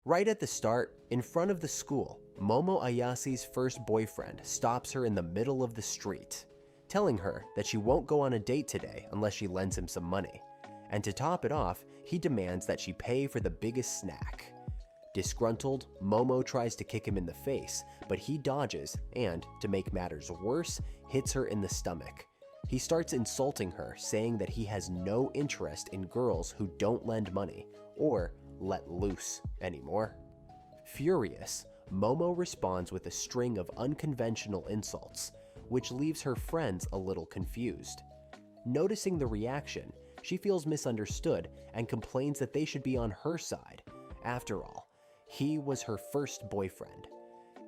Right at the start, in front of the school, Momo Ayase's first boyfriend stops her in the middle of the street, telling her that she won't go on a date today unless she lends him some money. And to top it off, he demands that she pay for the biggest snack. Disgruntled, Momo tries to kick him in the face, but he dodges and, to make matters worse, hits her in the stomach. He starts insulting her, saying that he has no interest in girls who don't lend money or let loose anymore. Furious, Momo responds with a string of unconventional insults, which leaves her friends a little confused. Noticing the reaction, she feels misunderstood and complains that they should be on her side. After all, he was her first boyfriend.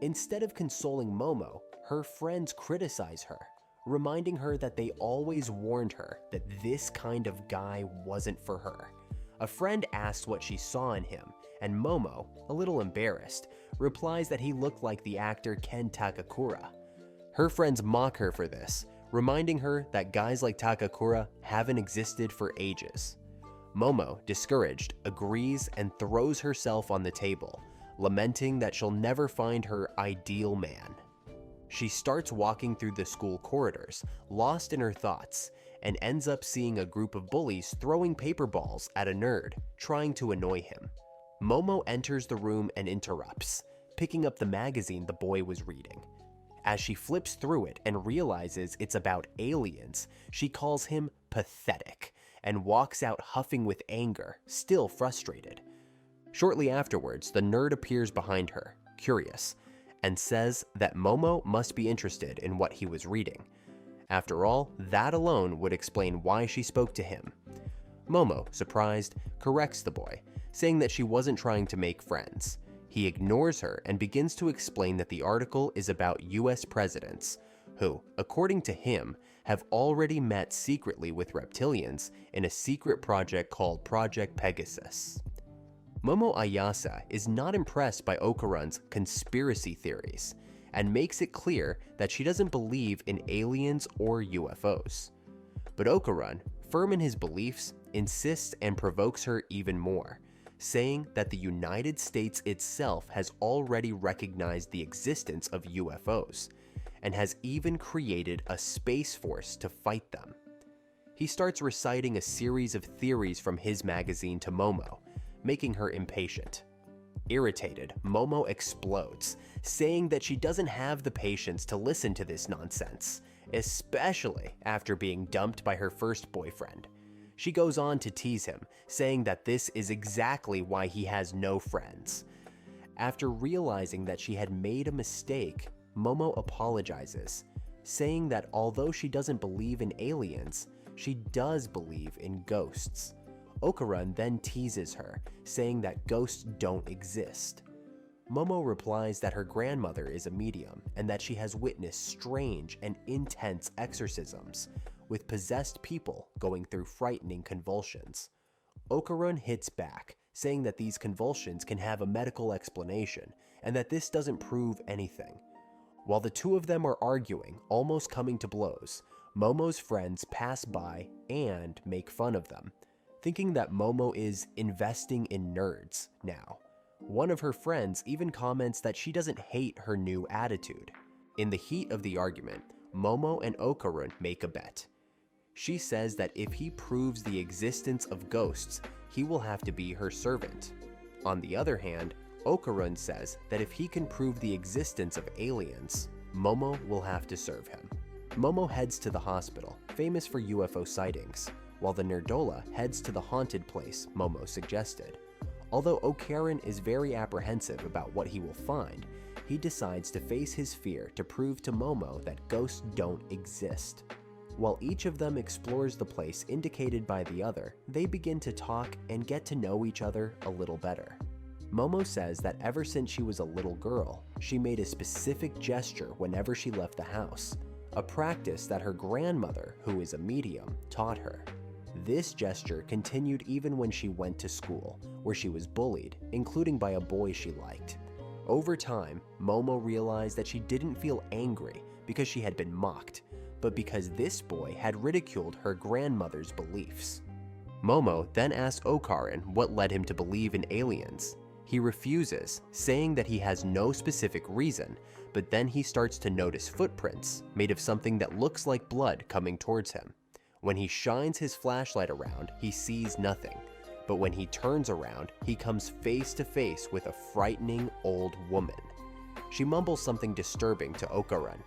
Instead of consoling Momo, her friends criticize her, reminding her that they always warned her that this kind of guy wasn't for her. A friend asks what she saw in him, and Momo, a little embarrassed, replies that he looked like the actor Ken Takakura. Her friends mock her for this, reminding her that guys like Takakura haven't existed for ages. Momo, discouraged, agrees and throws herself on the table, lamenting that she'll never find her ideal man. She starts walking through the school corridors, lost in her thoughts, and ends up seeing a group of bullies throwing paper balls at a nerd, trying to annoy him. Momo enters the room and interrupts, picking up the magazine the boy was reading. As she flips through it and realizes it's about aliens, she calls him pathetic and walks out huffing with anger, still frustrated. Shortly afterwards, the nerd appears behind her, curious, and says that Momo must be interested in what he was reading. After all, that alone would explain why she spoke to him. Momo, surprised, corrects the boy, saying that she wasn't trying to make friends. He ignores her and begins to explain that the article is about US presidents, who, according to him, have already met secretly with reptilians in a secret project called Project Pegasus. Momo Ayase is not impressed by Okarun's conspiracy theories, and makes it clear that she doesn't believe in aliens or UFOs. But Okarun, firm in his beliefs, insists and provokes her even more, saying that the United States itself has already recognized the existence of UFOs, and has even created a space force to fight them. He starts reciting a series of theories from his magazine to Momo, making her impatient. Irritated, Momo explodes, saying that she doesn't have the patience to listen to this nonsense, especially after being dumped by her first boyfriend. She goes on to tease him, saying that this is exactly why he has no friends. After realizing that she had made a mistake, Momo apologizes, saying that although she doesn't believe in aliens, she does believe in ghosts. Okarun then teases her, saying that ghosts don't exist. Momo replies that her grandmother is a medium and that she has witnessed strange and intense exorcisms, with possessed people going through frightening convulsions. Okarun hits back, saying that these convulsions can have a medical explanation and that this doesn't prove anything. While the two of them are arguing, almost coming to blows, Momo's friends pass by and make fun of them, thinking that Momo is investing in nerds now. One of her friends even comments that she doesn't hate her new attitude. In the heat of the argument, Momo and Okarun make a bet. She says that if he proves the existence of ghosts, he will have to be her servant. On the other hand, Okarun says that if he can prove the existence of aliens, Momo will have to serve him. Momo heads to the hospital, famous for UFO sightings, while the nerdola heads to the haunted place Momo suggested. Although Okarun is very apprehensive about what he will find, he decides to face his fear to prove to Momo that ghosts don't exist. While each of them explores the place indicated by the other, they begin to talk and get to know each other a little better. Momo says that ever since she was a little girl, she made a specific gesture whenever she left the house, a practice that her grandmother, who is a medium, taught her. This gesture continued even when she went to school, where she was bullied, including by a boy she liked. Over time, Momo realized that she didn't feel angry because she had been mocked, but because this boy had ridiculed her grandmother's beliefs. Momo then asked Okarun what led him to believe in aliens. He refuses, saying that he has no specific reason, but then he starts to notice footprints made of something that looks like blood coming towards him. When he shines his flashlight around, he sees nothing, but when he turns around, he comes face to face with a frightening old woman. She mumbles something disturbing to Okaran.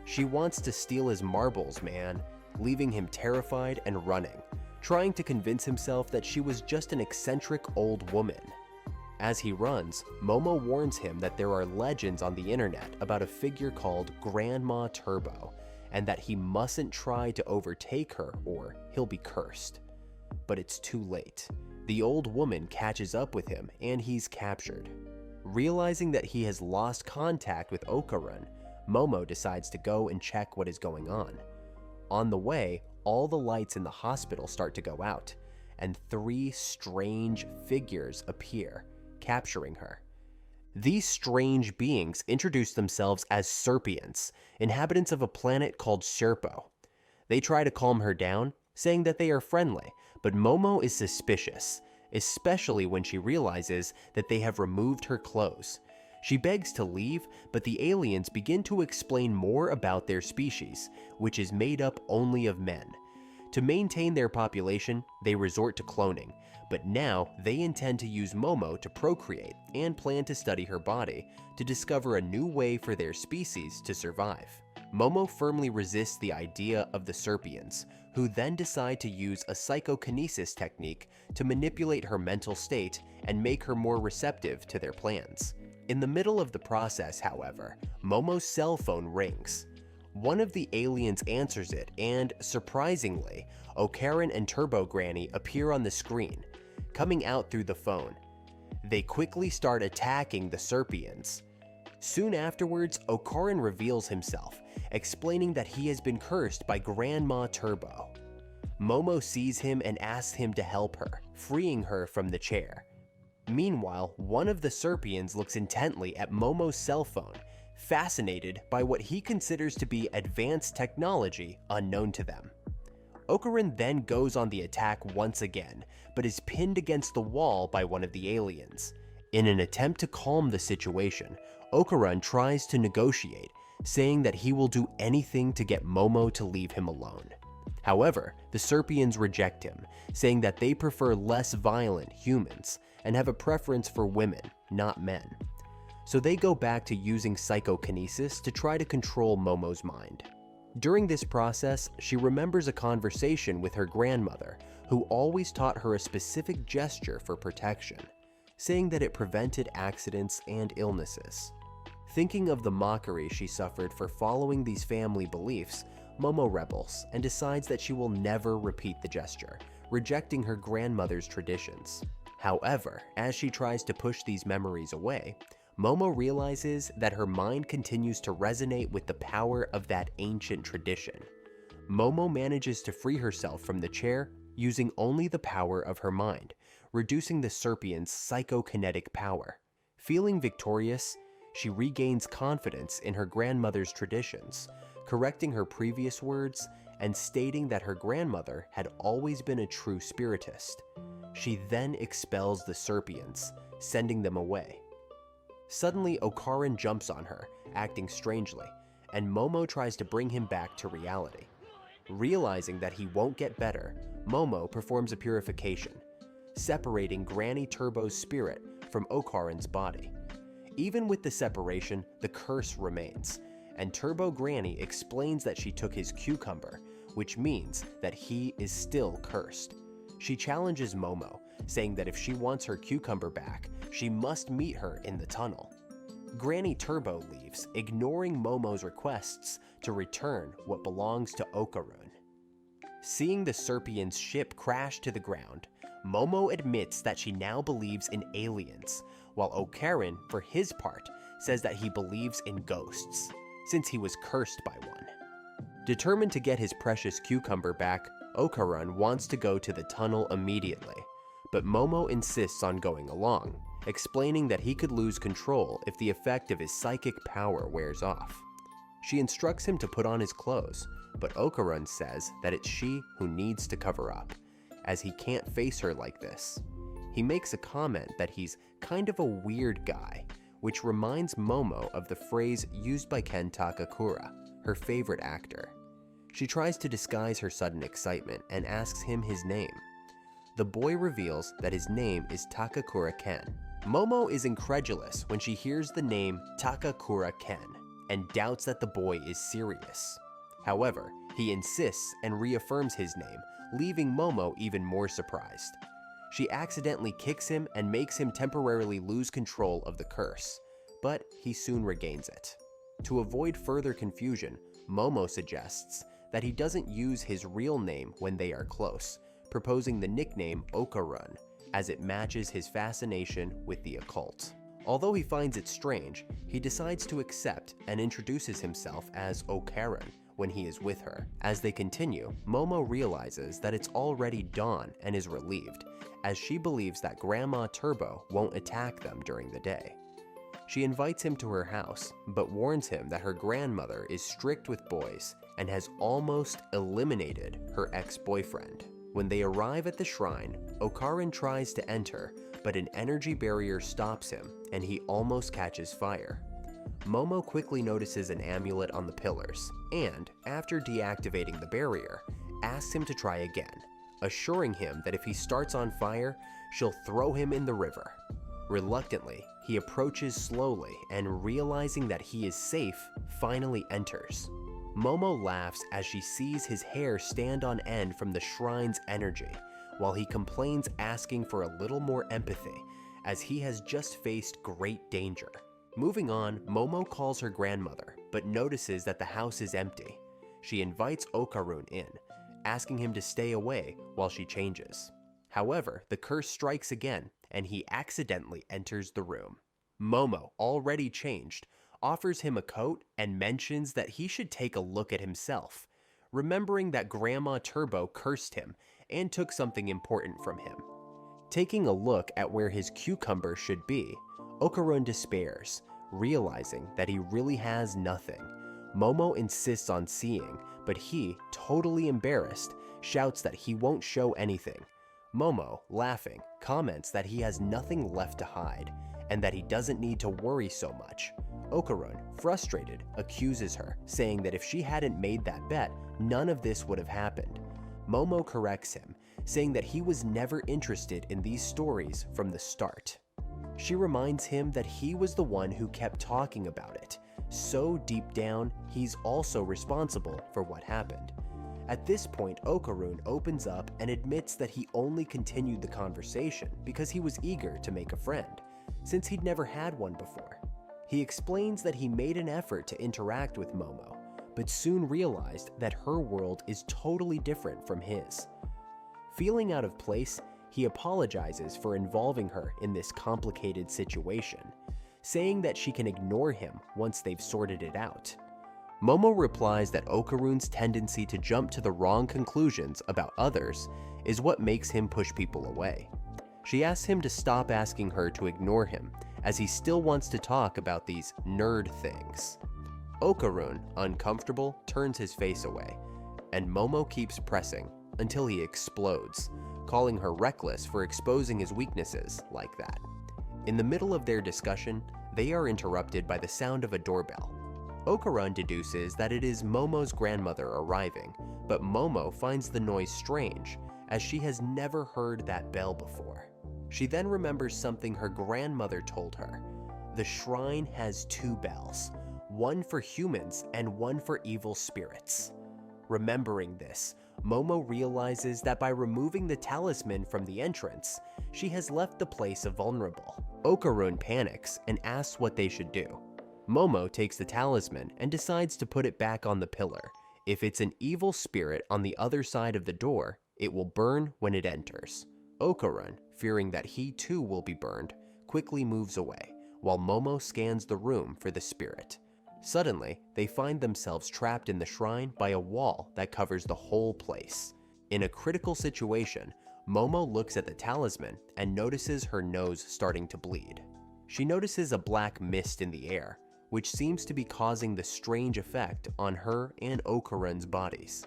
She wants to steal his marbles, man, leaving him terrified and running, trying to convince himself that she was just an eccentric old woman. As he runs, Momo warns him that there are legends on the internet about a figure called Grandma Turbo, and that he mustn't try to overtake her or he'll be cursed. But it's too late. The old woman catches up with him and he's captured. Realizing that he has lost contact with Okaran, Momo decides to go and check what is going on. On the way, all the lights in the hospital start to go out, and 3 strange figures appear, capturing her. These strange beings introduce themselves as Serpients, inhabitants of a planet called Sherpo. They try to calm her down, saying that they are friendly, but Momo is suspicious, especially when she realizes that they have removed her clothes. She begs to leave, but the aliens begin to explain more about their species, which is made up only of men. To maintain their population, they resort to cloning, but now they intend to use Momo to procreate and plan to study her body to discover a new way for their species to survive. Momo firmly resists the idea of the Serpients, who then decide to use a psychokinesis technique to manipulate her mental state and make her more receptive to their plans. In the middle of the process, however, Momo's cell phone rings. One of the aliens answers it, and surprisingly, Okaran and Turbo Granny appear on the screen, coming out through the phone. They quickly start attacking the Serpients. Soon afterwards, Okaran reveals himself, explaining that he has been cursed by Grandma Turbo. Momo sees him and asks him to help her, freeing her from the chair. Meanwhile, one of the Serpients looks intently at Momo's cell phone, fascinated by what he considers to be advanced technology unknown to them. Okaran then goes on the attack once again, but is pinned against the wall by one of the aliens. In an attempt to calm the situation, Okaran tries to negotiate, saying that he will do anything to get Momo to leave him alone. However, the Serpients reject him, saying that they prefer less violent humans and have a preference for women, not men. So they go back to using psychokinesis to try to control Momo's mind. During this process, she remembers a conversation with her grandmother, who always taught her a specific gesture for protection, saying that it prevented accidents and illnesses. Thinking of the mockery she suffered for following these family beliefs, Momo rebels and decides that she will never repeat the gesture, rejecting her grandmother's traditions. However, as she tries to push these memories away, Momo realizes that her mind continues to resonate with the power of that ancient tradition. Momo manages to free herself from the chair using only the power of her mind, reducing the Serpient's psychokinetic power. Feeling victorious, she regains confidence in her grandmother's traditions, correcting her previous words and stating that her grandmother had always been a true spiritist. She then expels the Serpients, sending them away. Suddenly, Okaran jumps on her, acting strangely, and Momo tries to bring him back to reality. Realizing that he won't get better, Momo performs a purification, separating Granny Turbo's spirit from Okaran's body. Even with the separation, the curse remains, and Turbo Granny explains that she took his cucumber, which means that he is still cursed. She challenges Momo, saying that if she wants her cucumber back, she must meet her in the tunnel. Granny Turbo leaves, ignoring Momo's requests to return what belongs to Okaran. Seeing the Serpient's ship crash to the ground, Momo admits that she now believes in aliens, while Okaran, for his part, says that he believes in ghosts, since he was cursed by one. Determined to get his precious cucumber back, Okaran wants to go to the tunnel immediately, but Momo insists on going along, explaining that he could lose control if the effect of his psychic power wears off. She instructs him to put on his clothes, but Okaran says that it's she who needs to cover up, as he can't face her like this. He makes a comment that he's kind of a weird guy, which reminds Momo of the phrase used by Ken Takakura, her favorite actor. She tries to disguise her sudden excitement and asks him his name. The boy reveals that his name is Takakura Ken. Momo is incredulous when she hears the name Takakura Ken and doubts that the boy is serious. However, he insists and reaffirms his name, leaving Momo even more surprised. She accidentally kicks him and makes him temporarily lose control of the curse, but he soon regains it. To avoid further confusion, Momo suggests that he doesn't use his real name when they are close, proposing the nickname Okarun, as it matches his fascination with the occult. Although he finds it strange, he decides to accept and introduces himself as Okarun when he is with her. As they continue, Momo realizes that it's already dawn and is relieved, as she believes that Grandma Turbo won't attack them during the day. She invites him to her house, but warns him that her grandmother is strict with boys and has almost eliminated her ex-boyfriend. When they arrive at the shrine, Okarun tries to enter, but an energy barrier stops him and he almost catches fire. Momo quickly notices an amulet on the pillars and, after deactivating the barrier, asks him to try again, assuring him that if he starts on fire, she'll throw him in the river. Reluctantly, he approaches slowly and, realizing that he is safe, finally enters. Momo laughs as she sees his hair stand on end from the shrine's energy, while he complains, asking for a little more empathy, as he has just faced great danger. Moving on, Momo calls her grandmother, but notices that the house is empty. She invites Okarun in, asking him to stay away while she changes. However, the curse strikes again, and he accidentally enters the room. Momo, already changed, offers him a coat and mentions that he should take a look at himself, remembering that Grandma Turbo cursed him and took something important from him. Taking a look at where his cucumber should be, Okarun despairs, realizing that he really has nothing. Momo insists on seeing, but he, totally embarrassed, shouts that he won't show anything. Momo, laughing, comments that he has nothing left to hide, and that he doesn't need to worry so much. Okarun, frustrated, accuses her, saying that if she hadn't made that bet, none of this would have happened. Momo corrects him, saying that he was never interested in these stories from the start. She reminds him that he was the one who kept talking about it, so deep down, he's also responsible for what happened. At this point, Okarun opens up and admits that he only continued the conversation because he was eager to make a friend, since he'd never had one before. He explains that he made an effort to interact with Momo, but soon realized that her world is totally different from his. Feeling out of place, he apologizes for involving her in this complicated situation, saying that she can ignore him once they've sorted it out. Momo replies that Okarun's tendency to jump to the wrong conclusions about others is what makes him push people away. She asks him to stop asking her to ignore him, as he still wants to talk about these nerd things. Okarun, uncomfortable, turns his face away, and Momo keeps pressing until he explodes, calling her reckless for exposing his weaknesses like that. In the middle of their discussion, they are interrupted by the sound of a doorbell. Okarun deduces that it is Momo's grandmother arriving, but Momo finds the noise strange, as she has never heard that bell before. She then remembers something her grandmother told her. The shrine has two bells, one for humans and one for evil spirits. Remembering this, Momo realizes that by removing the talisman from the entrance, she has left the place vulnerable. Okarun panics and asks what they should do. Momo takes the talisman and decides to put it back on the pillar. If it's an evil spirit on the other side of the door, it will burn when it enters. Okarun, fearing that he too will be burned, quickly moves away, while Momo scans the room for the spirit. Suddenly, they find themselves trapped in the shrine by a wall that covers the whole place. In a critical situation, Momo looks at the talisman and notices her nose starting to bleed. She notices a black mist in the air, which seems to be causing the strange effect on her and Okarun's bodies.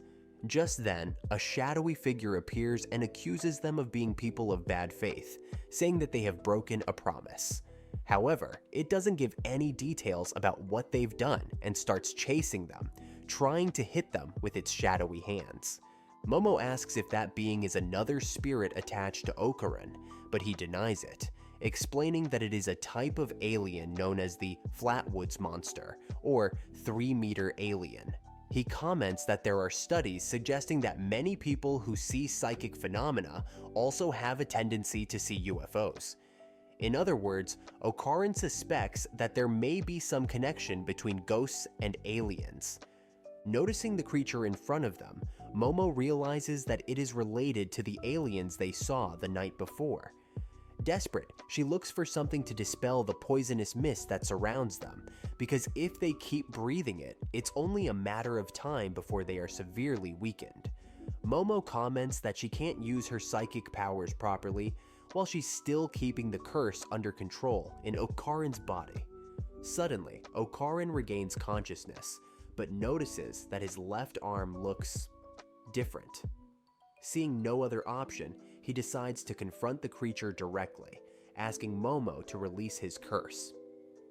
Just then, a shadowy figure appears and accuses them of being people of bad faith, saying that they have broken a promise. However, it doesn't give any details about what they've done and starts chasing them, trying to hit them with its shadowy hands. Momo asks if that being is another spirit attached to Okarun, but he denies it, explaining that it is a type of alien known as the Flatwoods Monster, or 3-meter alien. He comments that there are studies suggesting that many people who see psychic phenomena also have a tendency to see UFOs. In other words, Okarun suspects that there may be some connection between ghosts and aliens. Noticing the creature in front of them, Momo realizes that it is related to the aliens they saw the night before. Desperate, she looks for something to dispel the poisonous mist that surrounds them, because if they keep breathing it, it's only a matter of time before they are severely weakened. Momo comments that she can't use her psychic powers properly, while she's still keeping the curse under control in Okarun's body. Suddenly, Okarun regains consciousness, but notices that his left arm looks different. Seeing no other option, he decides to confront the creature directly, asking Momo to release his curse.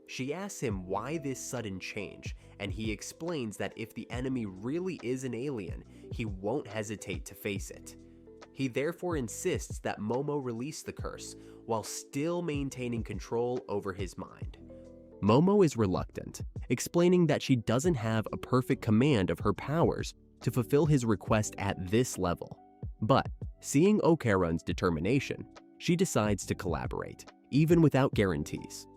She asks him why this sudden change, and he explains that if the enemy really is an alien, he won't hesitate to face it. He therefore insists that Momo release the curse, while still maintaining control over his mind. Momo is reluctant, explaining that she doesn't have a perfect command of her powers to fulfill his request at this level. But, seeing Okarun's determination, she decides to collaborate, even without guarantees.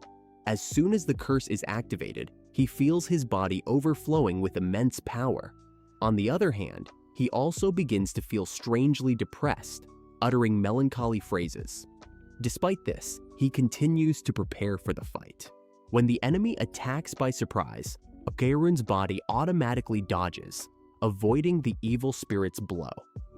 As soon as the curse is activated, he feels his body overflowing with immense power. On the other hand, he also begins to feel strangely depressed, uttering melancholy phrases. Despite this, he continues to prepare for the fight. When the enemy attacks by surprise, Okarun's body automatically dodges, avoiding the evil spirit's blow.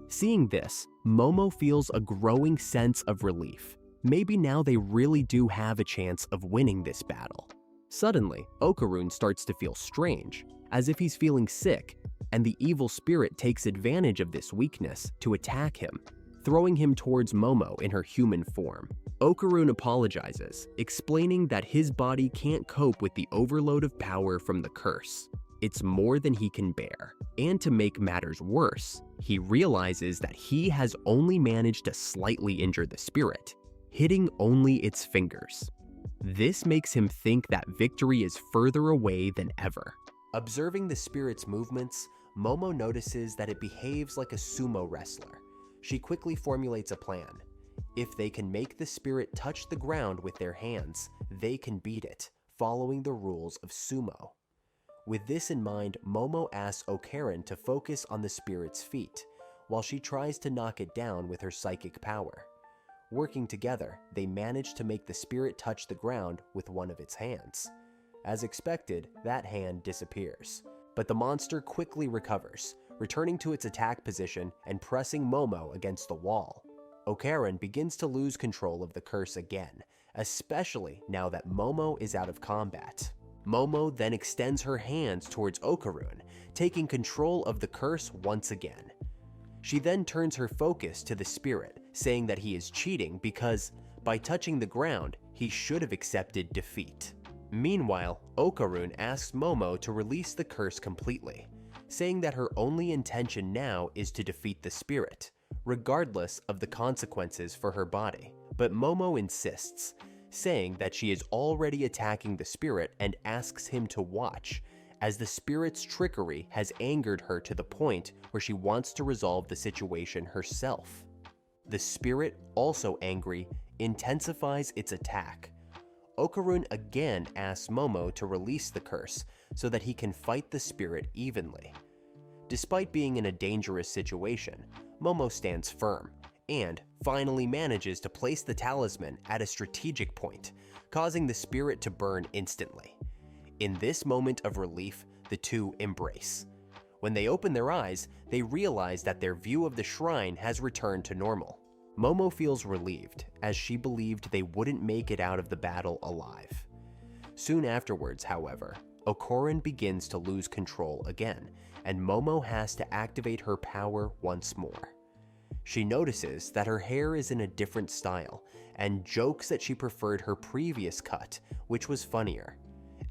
Seeing this, Momo feels a growing sense of relief. Maybe now they really do have a chance of winning this battle. Suddenly, Okarun starts to feel strange, as if he's feeling sick, and the evil spirit takes advantage of this weakness to attack him, throwing him towards Momo in her human form. Okarun apologizes, explaining that his body can't cope with the overload of power from the curse. It's more than he can bear. And to make matters worse, he realizes that he has only managed to slightly injure the spirit, hitting only its fingers. This makes him think that victory is further away than ever. Observing the spirit's movements, Momo notices that it behaves like a sumo wrestler. She quickly formulates a plan. If they can make the spirit touch the ground with their hands, they can beat it, following the rules of sumo. With this in mind, Momo asks Okarun to focus on the spirit's feet, while she tries to knock it down with her psychic power. Working together, they manage to make the spirit touch the ground with one of its hands. As expected, that hand disappears, but the monster quickly recovers, returning to its attack position and pressing Momo against the wall. Okarun begins to lose control of the curse again, especially now that Momo is out of combat. Momo then extends her hands towards Okarun, taking control of the curse once again. She then turns her focus to the spirit, saying that he is cheating because, by touching the ground, he should have accepted defeat. Meanwhile, Okarun asks Momo to release the curse completely, saying that her only intention now is to defeat the spirit, regardless of the consequences for her body. But Momo insists, saying that she is already attacking the spirit and asks him to watch, as the spirit's trickery has angered her to the point where she wants to resolve the situation herself. The spirit, also angry, intensifies its attack. Okarun again asks Momo to release the curse so that he can fight the spirit evenly. Despite being in a dangerous situation, Momo stands firm and finally manages to place the talisman at a strategic point, causing the spirit to burn instantly. In this moment of relief, the two embrace. When they open their eyes, they realize that their view of the shrine has returned to normal. Momo feels relieved, as she believed they wouldn't make it out of the battle alive. Soon afterwards, however, Okorin begins to lose control again, and Momo has to activate her power once more. She notices that her hair is in a different style, and jokes that she preferred her previous cut, which was funnier.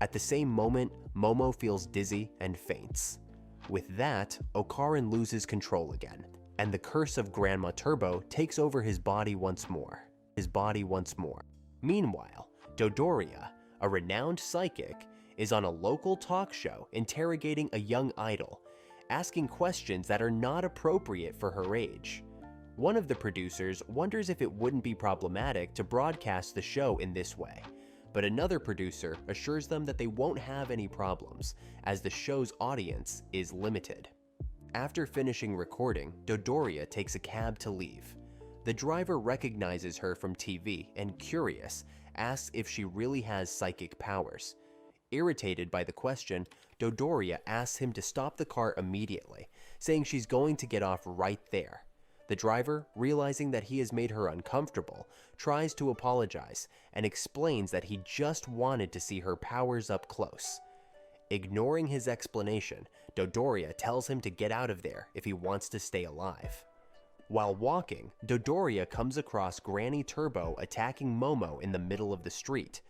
At the same moment, Momo feels dizzy and faints. With that, Okorin loses control again, and the curse of Grandma Turbo takes over his body once more. Meanwhile, Dodoria, a renowned psychic, is on a local talk show interrogating a young idol, asking questions that are not appropriate for her age. One of the producers wonders if it wouldn't be problematic to broadcast the show in this way, but another producer assures them that they won't have any problems, as the show's audience is limited. After finishing recording, Dodoria takes a cab to leave. The driver recognizes her from TV and, curious, asks if she really has psychic powers. Irritated by the question, Dodoria asks him to stop the car immediately, saying she's going to get off right there. The driver, realizing that he has made her uncomfortable, tries to apologize and explains that he just wanted to see her powers up close. Ignoring his explanation, Dodoria tells him to get out of there if he wants to stay alive. While walking, Dodoria comes across Granny Turbo attacking Momo in the middle of the street.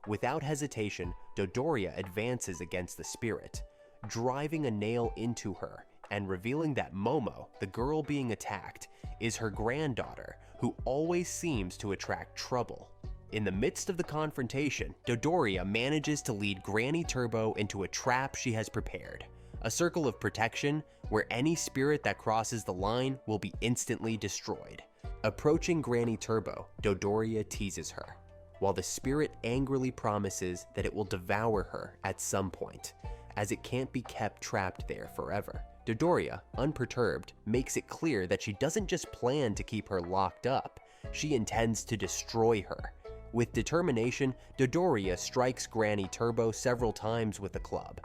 Without hesitation, Dodoria advances against the spirit, driving a nail into her and revealing that Momo, the girl being attacked, is her granddaughter, who always seems to attract trouble. In the midst of the confrontation, Dodoria manages to lead Granny Turbo into a trap she has prepared, a circle of protection where any spirit that crosses the line will be instantly destroyed. Approaching Granny Turbo, Dodoria teases her, while the spirit angrily promises that it will devour her at some point, as it can't be kept trapped there forever. Dodoria, unperturbed, makes it clear that she doesn't just plan to keep her locked up, she intends to destroy her. With determination, Dodoria strikes Granny Turbo several times with a club,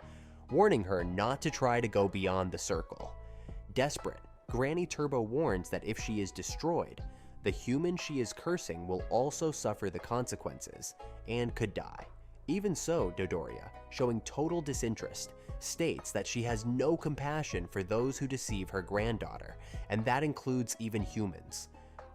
warning her not to try to go beyond the circle. Desperate, Granny Turbo warns that if she is destroyed, the human she is cursing will also suffer the consequences and could die. Even so, Dodoria, showing total disinterest, states that she has no compassion for those who deceive her granddaughter, and that includes even humans.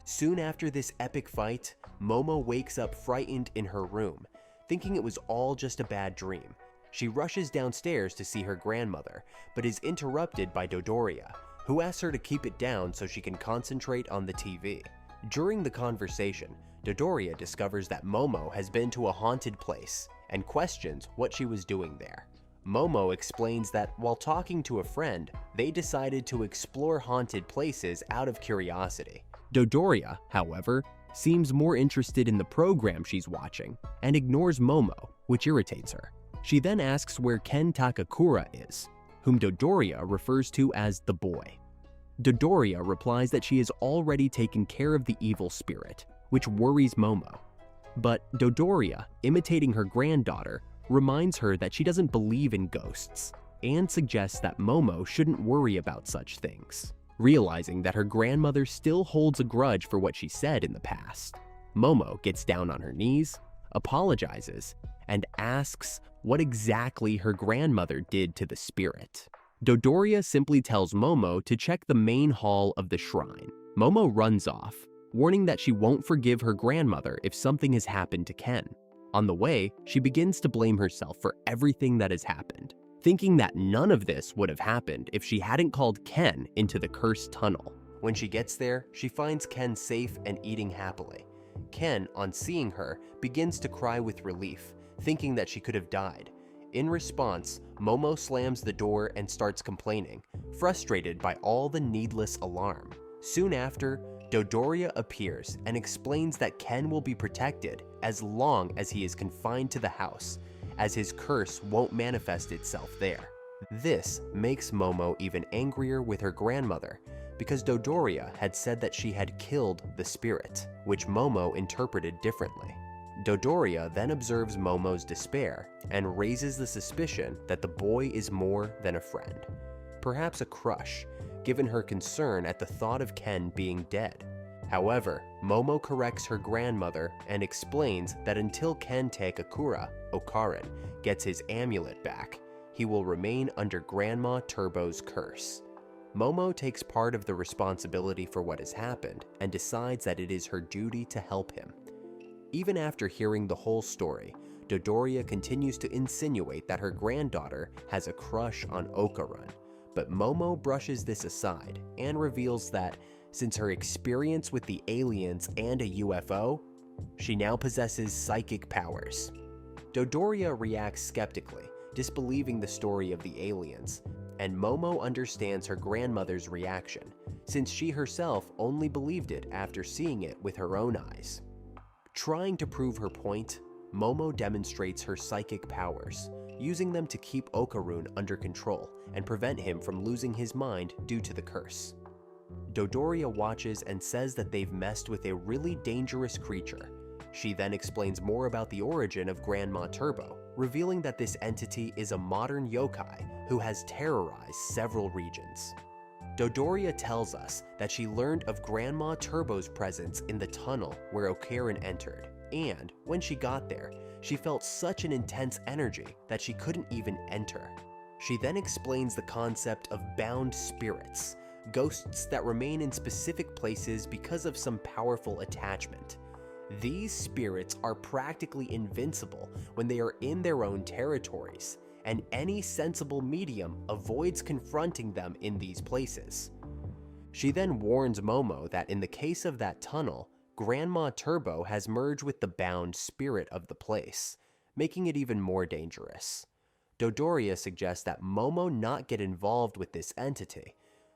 Soon after this epic fight, Momo wakes up frightened in her room, thinking it was all just a bad dream. She rushes downstairs to see her grandmother, but is interrupted by Dodoria, who asks her to keep it down so she can concentrate on the TV. During the conversation, Dodoria discovers that Momo has been to a haunted place and questions what she was doing there. Momo explains that while talking to a friend, they decided to explore haunted places out of curiosity. Dodoria, however, seems more interested in the program she's watching and ignores Momo, which irritates her. She then asks where Ken Takakura is, whom Dodoria refers to as the boy. Dodoria replies that she has already taken care of the evil spirit, which worries Momo. But Dodoria, imitating her granddaughter, reminds her that she doesn't believe in ghosts and suggests that Momo shouldn't worry about such things, realizing that her grandmother still holds a grudge for what she said in the past. Momo gets down on her knees, apologizes, and asks what exactly her grandmother did to the spirit. Dodoria simply tells Momo to check the main hall of the shrine. Momo runs off, warning that she won't forgive her grandmother if something has happened to Ken. On the way, she begins to blame herself for everything that has happened, thinking that none of this would have happened if she hadn't called Ken into the cursed tunnel. When she gets there, she finds Ken safe and eating happily. Ken, on seeing her, begins to cry with relief, thinking that she could have died. In response, Momo slams the door and starts complaining, frustrated by all the needless alarm. Soon after, Dodoria appears and explains that Ken will be protected as long as he is confined to the house, as his curse won't manifest itself there. This makes Momo even angrier with her grandmother, because Dodoria had said that she had killed the spirit, which Momo interpreted differently. Dodoria then observes Momo's despair and raises the suspicion that the boy is more than a friend, perhaps a crush, given her concern at the thought of Ken being dead. However, Momo corrects her grandmother and explains that until Ken Takakura, Okarin, gets his amulet back, he will remain under Grandma Turbo's curse. Momo takes part of the responsibility for what has happened and decides that it is her duty to help him. Even after hearing the whole story, Dodoria continues to insinuate that her granddaughter has a crush on Okarin, but Momo brushes this aside and reveals that since her experience with the aliens and a UFO, she now possesses psychic powers. Dodoria reacts skeptically, disbelieving the story of the aliens, and Momo understands her grandmother's reaction, since she herself only believed it after seeing it with her own eyes. Trying to prove her point, Momo demonstrates her psychic powers, using them to keep Okarin under control and prevent him from losing his mind due to the curse. Dodoria watches and says that they've messed with a really dangerous creature. She then explains more about the origin of Grandma Turbo, revealing that this entity is a modern yokai who has terrorized several regions. Dodoria tells us that she learned of Grandma Turbo's presence in the tunnel where Okarin entered, and when she got there, she felt such an intense energy that she couldn't even enter. She then explains the concept of bound spirits, ghosts that remain in specific places because of some powerful attachment. These spirits are practically invincible when they are in their own territories, and any sensible medium avoids confronting them in these places. She then warns Momo that in the case of that tunnel, Grandma Turbo has merged with the bound spirit of the place, making it even more dangerous. Dodoria suggests that Momo not get involved with this entity,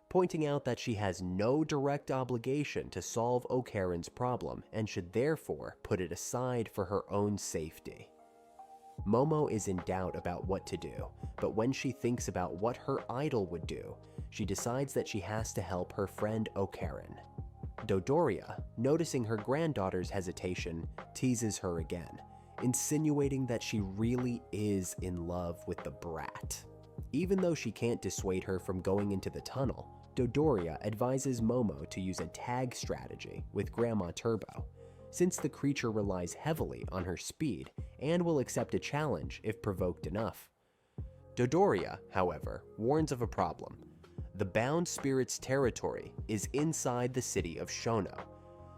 pointing out that she has no direct obligation to solve Okarin's problem and should therefore put it aside for her own safety. Momo is in doubt about what to do, but when she thinks about what her idol would do, she decides that she has to help her friend Okarin. Dodoria, noticing her granddaughter's hesitation, teases her again, insinuating that she really is in love with the brat. Even though she can't dissuade her from going into the tunnel, Dodoria advises Momo to use a tag strategy with Grandma Turbo, since the creature relies heavily on her speed and will accept a challenge if provoked enough. Dodoria, however, warns of a problem. The bound spirit's territory is inside the city of Shono,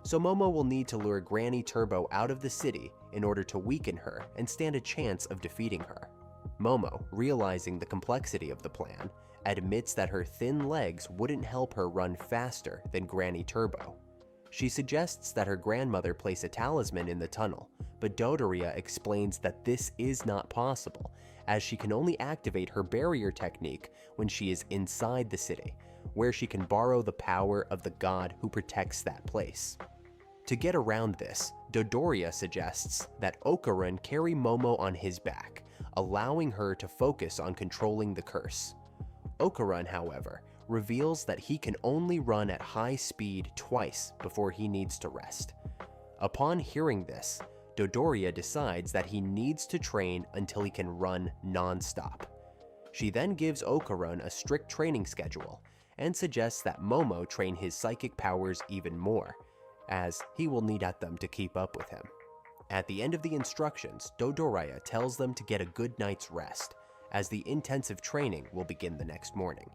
so Momo will need to lure Granny Turbo out of the city in order to weaken her and stand a chance of defeating her. Momo, realizing the complexity of the plan, admits that her thin legs wouldn't help her run faster than Granny Turbo. She suggests that her grandmother place a talisman in the tunnel, but Dodoria explains that this is not possible, as she can only activate her barrier technique when she is inside the city, where she can borrow the power of the god who protects that place. To get around this, Dodoria suggests that Okarin carry Momo on his back, allowing her to focus on controlling the curse. Okarin, however, reveals that he can only run at high speed twice before he needs to rest. Upon hearing this, Dodoria decides that he needs to train until he can run non-stop. She then gives Okarin a strict training schedule and suggests that Momo train his psychic powers even more, as he will need at them to keep up with him. At the end of the instructions, Dodoria tells them to get a good night's rest, as the intensive training will begin the next morning.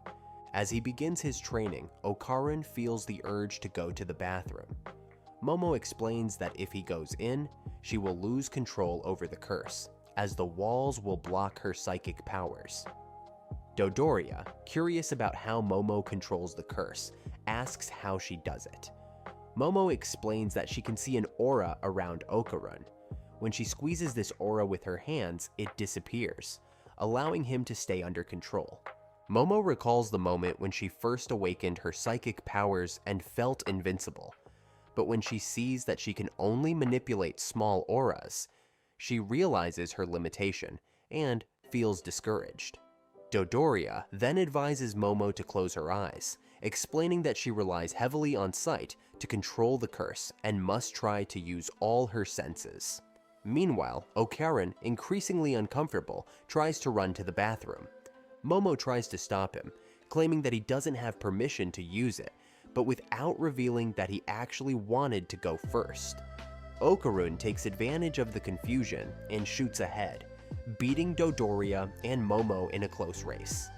As he begins his training, Okarin feels the urge to go to the bathroom. Momo explains that if he goes in, she will lose control over the curse, as the walls will block her psychic powers. Dodoria, curious about how Momo controls the curse, asks how she does it. Momo explains that she can see an aura around Okarin. When she squeezes this aura with her hands, it disappears, allowing him to stay under control. Momo recalls the moment when she first awakened her psychic powers and felt invincible, but when she sees that she can only manipulate small auras, she realizes her limitation and feels discouraged. Dodoria then advises Momo to close her eyes, explaining that she relies heavily on sight to control the curse and must try to use all her senses. Meanwhile, Okarin, increasingly uncomfortable, tries to run to the bathroom. Momo tries to stop him, claiming that he doesn't have permission to use it, but without revealing that he actually wanted to go first. Okarun takes advantage of the confusion and shoots ahead, beating Dodoria and Momo in a close race.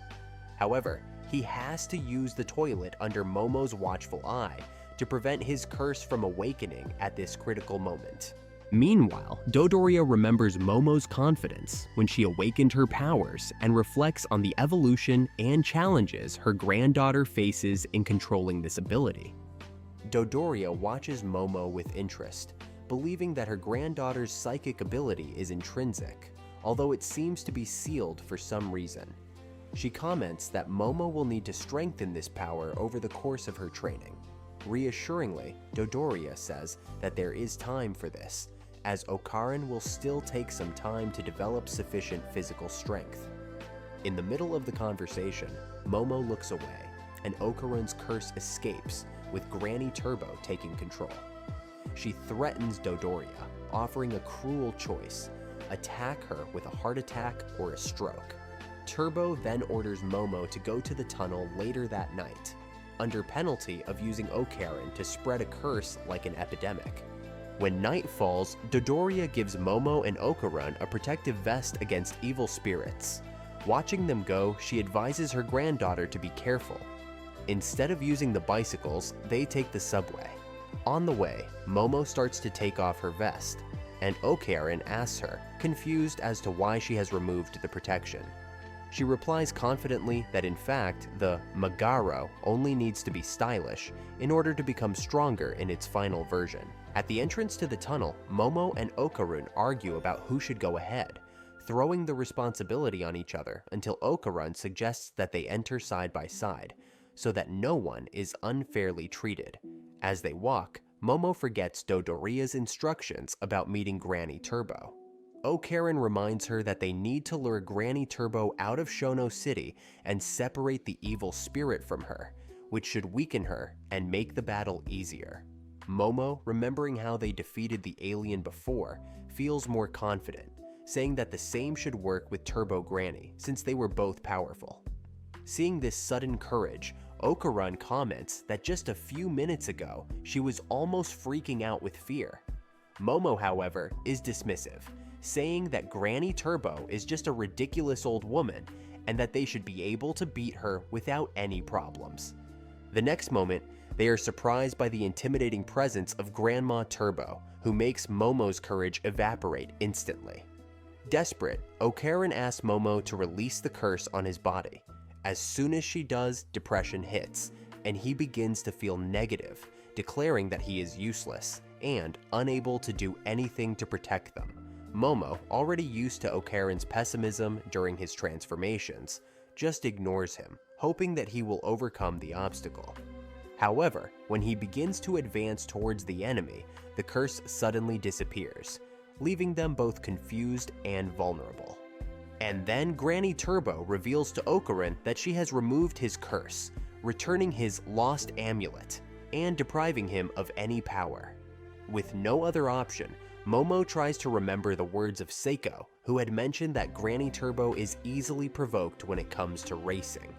However, he has to use the toilet under Momo's watchful eye to prevent his curse from awakening at this critical moment. Meanwhile, Dodoria remembers Momo's confidence when she awakened her powers and reflects on the evolution and challenges her granddaughter faces in controlling this ability. Dodoria watches Momo with interest, believing that her granddaughter's psychic ability is intrinsic, although it seems to be sealed for some reason. She comments that Momo will need to strengthen this power over the course of her training. Reassuringly, Dodoria says that there is time for this, as Okaran will still take some time to develop sufficient physical strength. In the middle of the conversation, Momo looks away, and Okaran's curse escapes, with Granny Turbo taking control. She threatens Dodoria, offering a cruel choice: attack her with a heart attack or a stroke. Turbo then orders Momo to go to the tunnel later that night, under penalty of using Okaran to spread a curse like an epidemic. When night falls, Dodoria gives Momo and Okaran a protective vest against evil spirits. Watching them go, she advises her granddaughter to be careful. Instead of using the bicycles, they take the subway. On the way, Momo starts to take off her vest, and Okaran asks her, confused as to why she has removed the protection. She replies confidently that in fact, the Magaro only needs to be stylish in order to become stronger in its final version. At the entrance to the tunnel, Momo and Okarun argue about who should go ahead, throwing the responsibility on each other until Okarun suggests that they enter side by side, so that no one is unfairly treated. As they walk, Momo forgets Dodoria's instructions about meeting Granny Turbo. Okaran reminds her that they need to lure Granny Turbo out of Shono City and separate the evil spirit from her, which should weaken her and make the battle easier. Momo, remembering how they defeated the alien before, feels more confident, saying that the same should work with Turbo Granny since they were both powerful. Seeing this sudden courage, Okaran comments that just a few minutes ago, she was almost freaking out with fear. Momo, however, is dismissive, saying that Granny Turbo is just a ridiculous old woman and that they should be able to beat her without any problems. The next moment, they are surprised by the intimidating presence of Grandma Turbo, who makes Momo's courage evaporate instantly. Desperate, Okaran asks Momo to release the curse on his body. As soon as she does, depression hits, and he begins to feel negative, declaring that he is useless and unable to do anything to protect them. Momo, already used to Okaran's pessimism during his transformations, just ignores him, hoping that he will overcome the obstacle. However, when he begins to advance towards the enemy, the curse suddenly disappears, leaving them both confused and vulnerable. And then Granny Turbo reveals to Okaran that she has removed his curse, returning his lost amulet, and depriving him of any power. With no other option, Momo tries to remember the words of Seiko, who had mentioned that Granny Turbo is easily provoked when it comes to racing.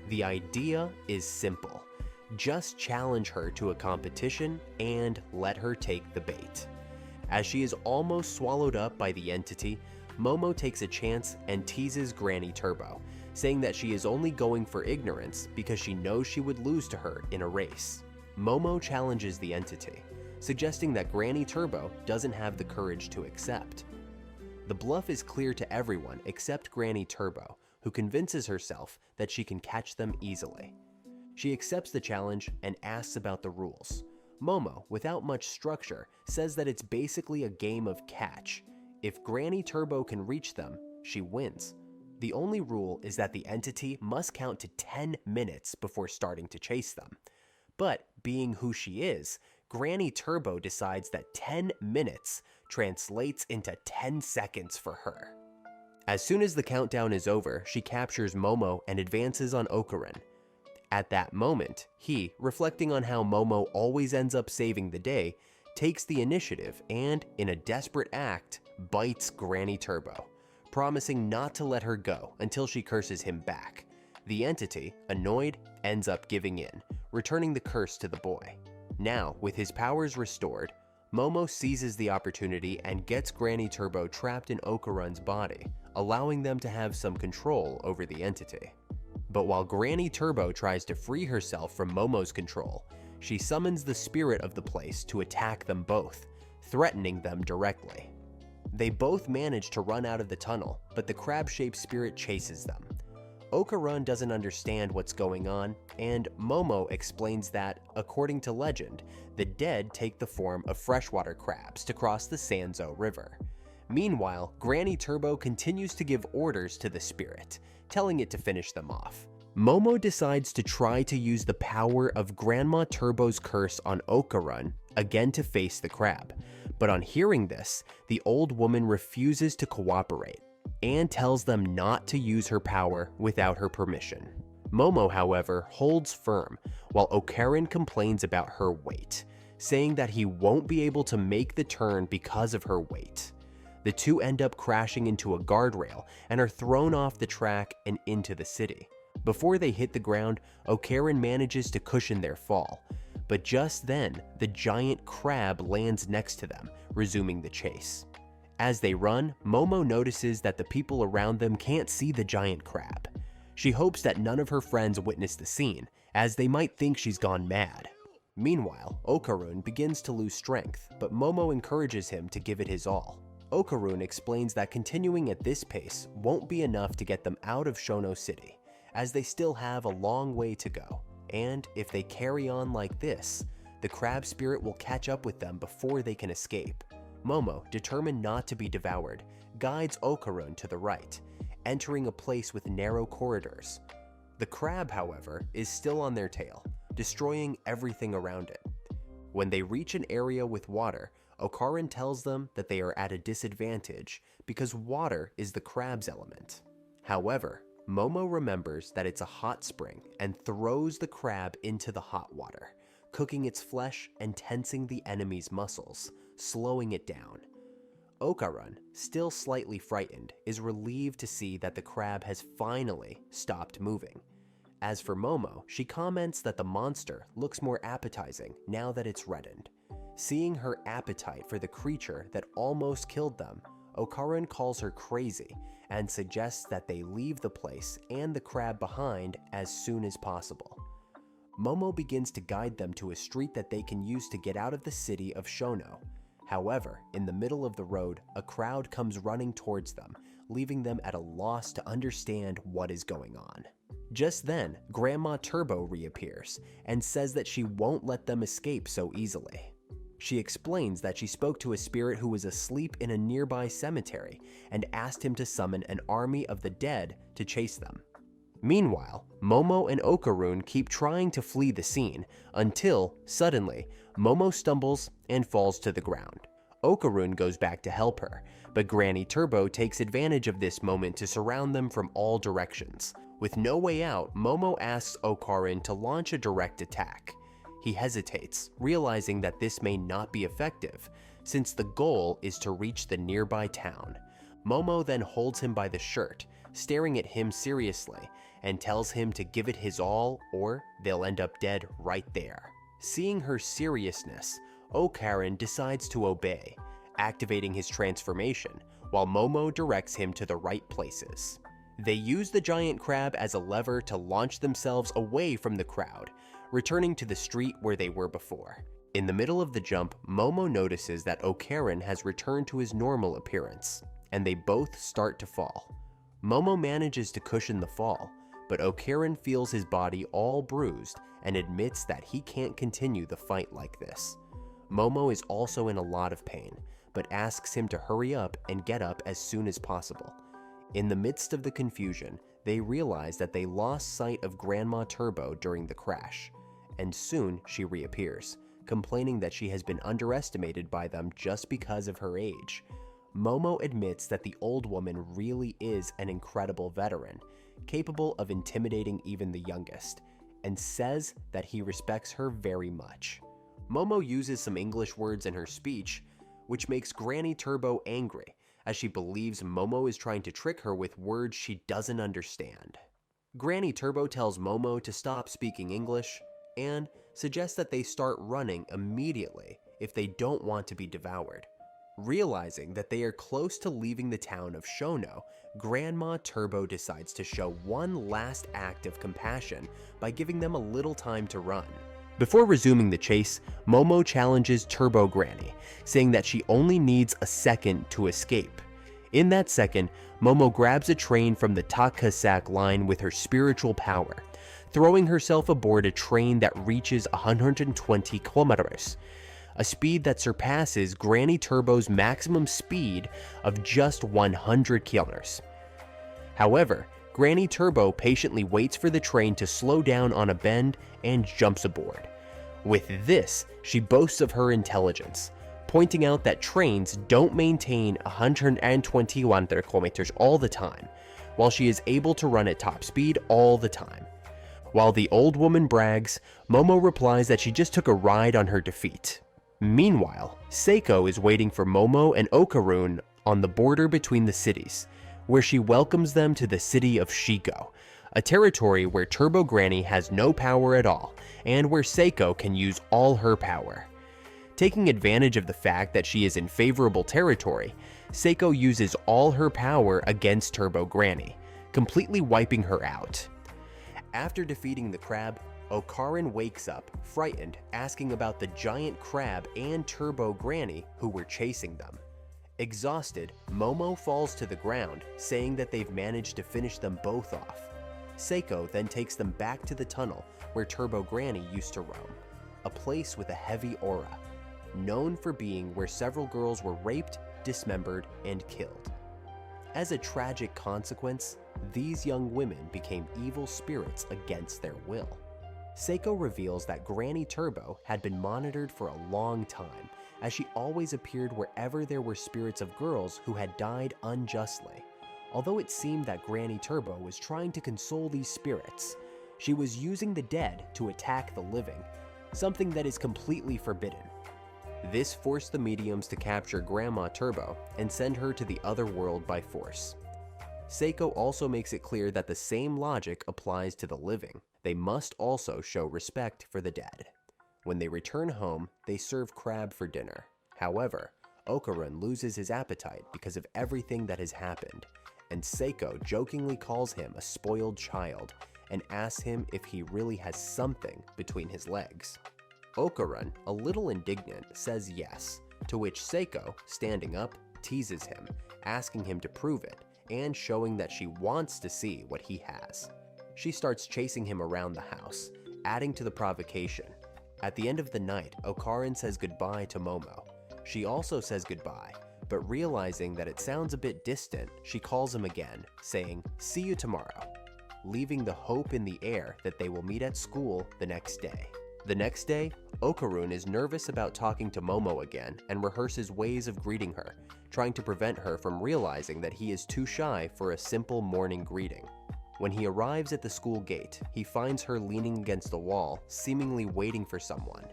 The idea is simple. Just challenge her to a competition and let her take the bait. As she is almost swallowed up by the entity, Momo takes a chance and teases Granny Turbo, saying that she is only going for ignorance because she knows she would lose to her in a race. Momo challenges the entity, suggesting that Granny Turbo doesn't have the courage to accept. The bluff is clear to everyone except Granny Turbo, who convinces herself that she can catch them easily. She accepts the challenge and asks about the rules. Momo, without much structure, says that it's basically a game of catch. If Granny Turbo can reach them, she wins. The only rule is that the entity must count to 10 minutes before starting to chase them. But being who she is, Granny Turbo decides that 10 minutes translates into 10 seconds for her. As soon as the countdown is over, she captures Momo and advances on Okaran. At that moment, he, reflecting on how Momo always ends up saving the day, takes the initiative and, in a desperate act, bites Granny Turbo, promising not to let her go until she curses him back. The entity, annoyed, ends up giving in, returning the curse to the boy. Now, with his powers restored, Momo seizes the opportunity and gets Granny Turbo trapped in Okarun's body, allowing them to have some control over the entity. But while Granny Turbo tries to free herself from Momo's control, she summons the spirit of the place to attack them both, threatening them directly. They both manage to run out of the tunnel, but the crab-shaped spirit chases them. Okarun doesn't understand what's going on, and Momo explains that, according to legend, the dead take the form of freshwater crabs to cross the Sanzo River. Meanwhile, Granny Turbo continues to give orders to the spirit, telling it to finish them off. Momo decides to try to use the power of Grandma Turbo's curse on Okarun again to face the crab, but on hearing this, the old woman refuses to cooperate and tells them not to use her power without her permission. Momo, however, holds firm, while Okarun complains about her weight, saying that he won't be able to make the turn because of her weight. The two end up crashing into a guardrail and are thrown off the track and into the city. Before they hit the ground, Okarun manages to cushion their fall, but just then, the giant crab lands next to them, resuming the chase. As they run, Momo notices that the people around them can't see the giant crab. She hopes that none of her friends witness the scene, as they might think she's gone mad. Meanwhile, Okarun begins to lose strength, but Momo encourages him to give it his all. Okarun explains that continuing at this pace won't be enough to get them out of Shono City, as they still have a long way to go, and if they carry on like this, the crab spirit will catch up with them before they can escape. Momo, determined not to be devoured, guides Okarun to the right, entering a place with narrow corridors. The crab, however, is still on their tail, destroying everything around it. When they reach an area with water, Okarun tells them that they are at a disadvantage because water is the crab's element. However, Momo remembers that it's a hot spring and throws the crab into the hot water, cooking its flesh and tensing the enemy's muscles, slowing it down. Okarun, still slightly frightened, is relieved to see that the crab has finally stopped moving. As for Momo, she comments that the monster looks more appetizing now that it's reddened. Seeing her appetite for the creature that almost killed them, Okarun calls her crazy and suggests that they leave the place and the crab behind as soon as possible. Momo begins to guide them to a street that they can use to get out of the city of Shono. However, in the middle of the road, a crowd comes running towards them, leaving them at a loss to understand what is going on. Just then, Grandma Turbo reappears and says that she won't let them escape so easily. She explains that she spoke to a spirit who was asleep in a nearby cemetery and asked him to summon an army of the dead to chase them. Meanwhile, Momo and Okarun keep trying to flee the scene until, suddenly, Momo stumbles and falls to the ground. Okarun goes back to help her, but Granny Turbo takes advantage of this moment to surround them from all directions. With no way out, Momo asks Okarun to launch a direct attack. He hesitates, realizing that this may not be effective, since the goal is to reach the nearby town. Momo then holds him by the shirt, staring at him seriously, and tells him to give it his all or they'll end up dead right there. Seeing her seriousness, Okarun decides to obey, activating his transformation, while Momo directs him to the right places. They use the giant crab as a lever to launch themselves away from the crowd, returning to the street where they were before. In the middle of the jump, Momo notices that Okarun has returned to his normal appearance, and they both start to fall. Momo manages to cushion the fall, but Okarun feels his body all bruised and admits that he can't continue the fight like this. Momo is also in a lot of pain, but asks him to hurry up and get up as soon as possible. In the midst of the confusion, they realize that they lost sight of Grandma Turbo during the crash, and soon she reappears, complaining that she has been underestimated by them just because of her age. Momo admits that the old woman really is an incredible veteran, capable of intimidating even the youngest, and says that he respects her very much. Momo uses some English words in her speech, which makes Granny Turbo angry, as she believes Momo is trying to trick her with words she doesn't understand. Granny Turbo tells Momo to stop speaking English, and suggests that they start running immediately if they don't want to be devoured. Realizing that they are close to leaving the town of Shono, Grandma Turbo decides to show one last act of compassion by giving them a little time to run. Before resuming the chase, Momo challenges Turbo Granny, saying that she only needs a second to escape. In that second, Momo grabs a train from the Takasak line with her spiritual power, throwing herself aboard a train that reaches 120 kilometers, a speed that surpasses Granny Turbo's maximum speed of just 100 kilometers. However, Granny Turbo patiently waits for the train to slow down on a bend and jumps aboard. With this, she boasts of her intelligence, pointing out that trains don't maintain 121 kilometers all the time, while she is able to run at top speed all the time. While the old woman brags, Momo replies that she just took a ride on her defeat. Meanwhile, Seiko is waiting for Momo and Okarun on the border between the cities, where she welcomes them to the city of Shigo, a territory where Turbo Granny has no power at all, and where Seiko can use all her power. Taking advantage of the fact that she is in favorable territory, Seiko uses all her power against Turbo Granny, completely wiping her out. After defeating the crab, Okarun wakes up, frightened, asking about the giant crab and Turbo Granny who were chasing them. Exhausted, Momo falls to the ground, saying that they've managed to finish them both off. Seiko then takes them back to the tunnel where Turbo Granny used to roam, a place with a heavy aura, known for being where several girls were raped, dismembered, and killed. As a tragic consequence, these young women became evil spirits against their will. Seiko reveals that Granny Turbo had been monitored for a long time, as she always appeared wherever there were spirits of girls who had died unjustly. Although it seemed that Granny Turbo was trying to console these spirits, she was using the dead to attack the living, something that is completely forbidden. This forced the mediums to capture Grandma Turbo and send her to the other world by force. Seiko also makes it clear that the same logic applies to the living. They must also show respect for the dead. When they return home, they serve crab for dinner. However, Okarun loses his appetite because of everything that has happened, and Seiko jokingly calls him a spoiled child and asks him if he really has something between his legs. Okarun, a little indignant, says yes, to which Seiko, standing up, teases him, asking him to prove it, and showing that she wants to see what he has. She starts chasing him around the house, adding to the provocation. At the end of the night, Okarun says goodbye to Momo. She also says goodbye, but realizing that it sounds a bit distant, she calls him again, saying, "See you tomorrow," leaving the hope in the air that they will meet at school the next day. The next day, Okarun is nervous about talking to Momo again and rehearses ways of greeting her, trying to prevent her from realizing that he is too shy for a simple morning greeting. When he arrives at the school gate, he finds her leaning against the wall, seemingly waiting for someone.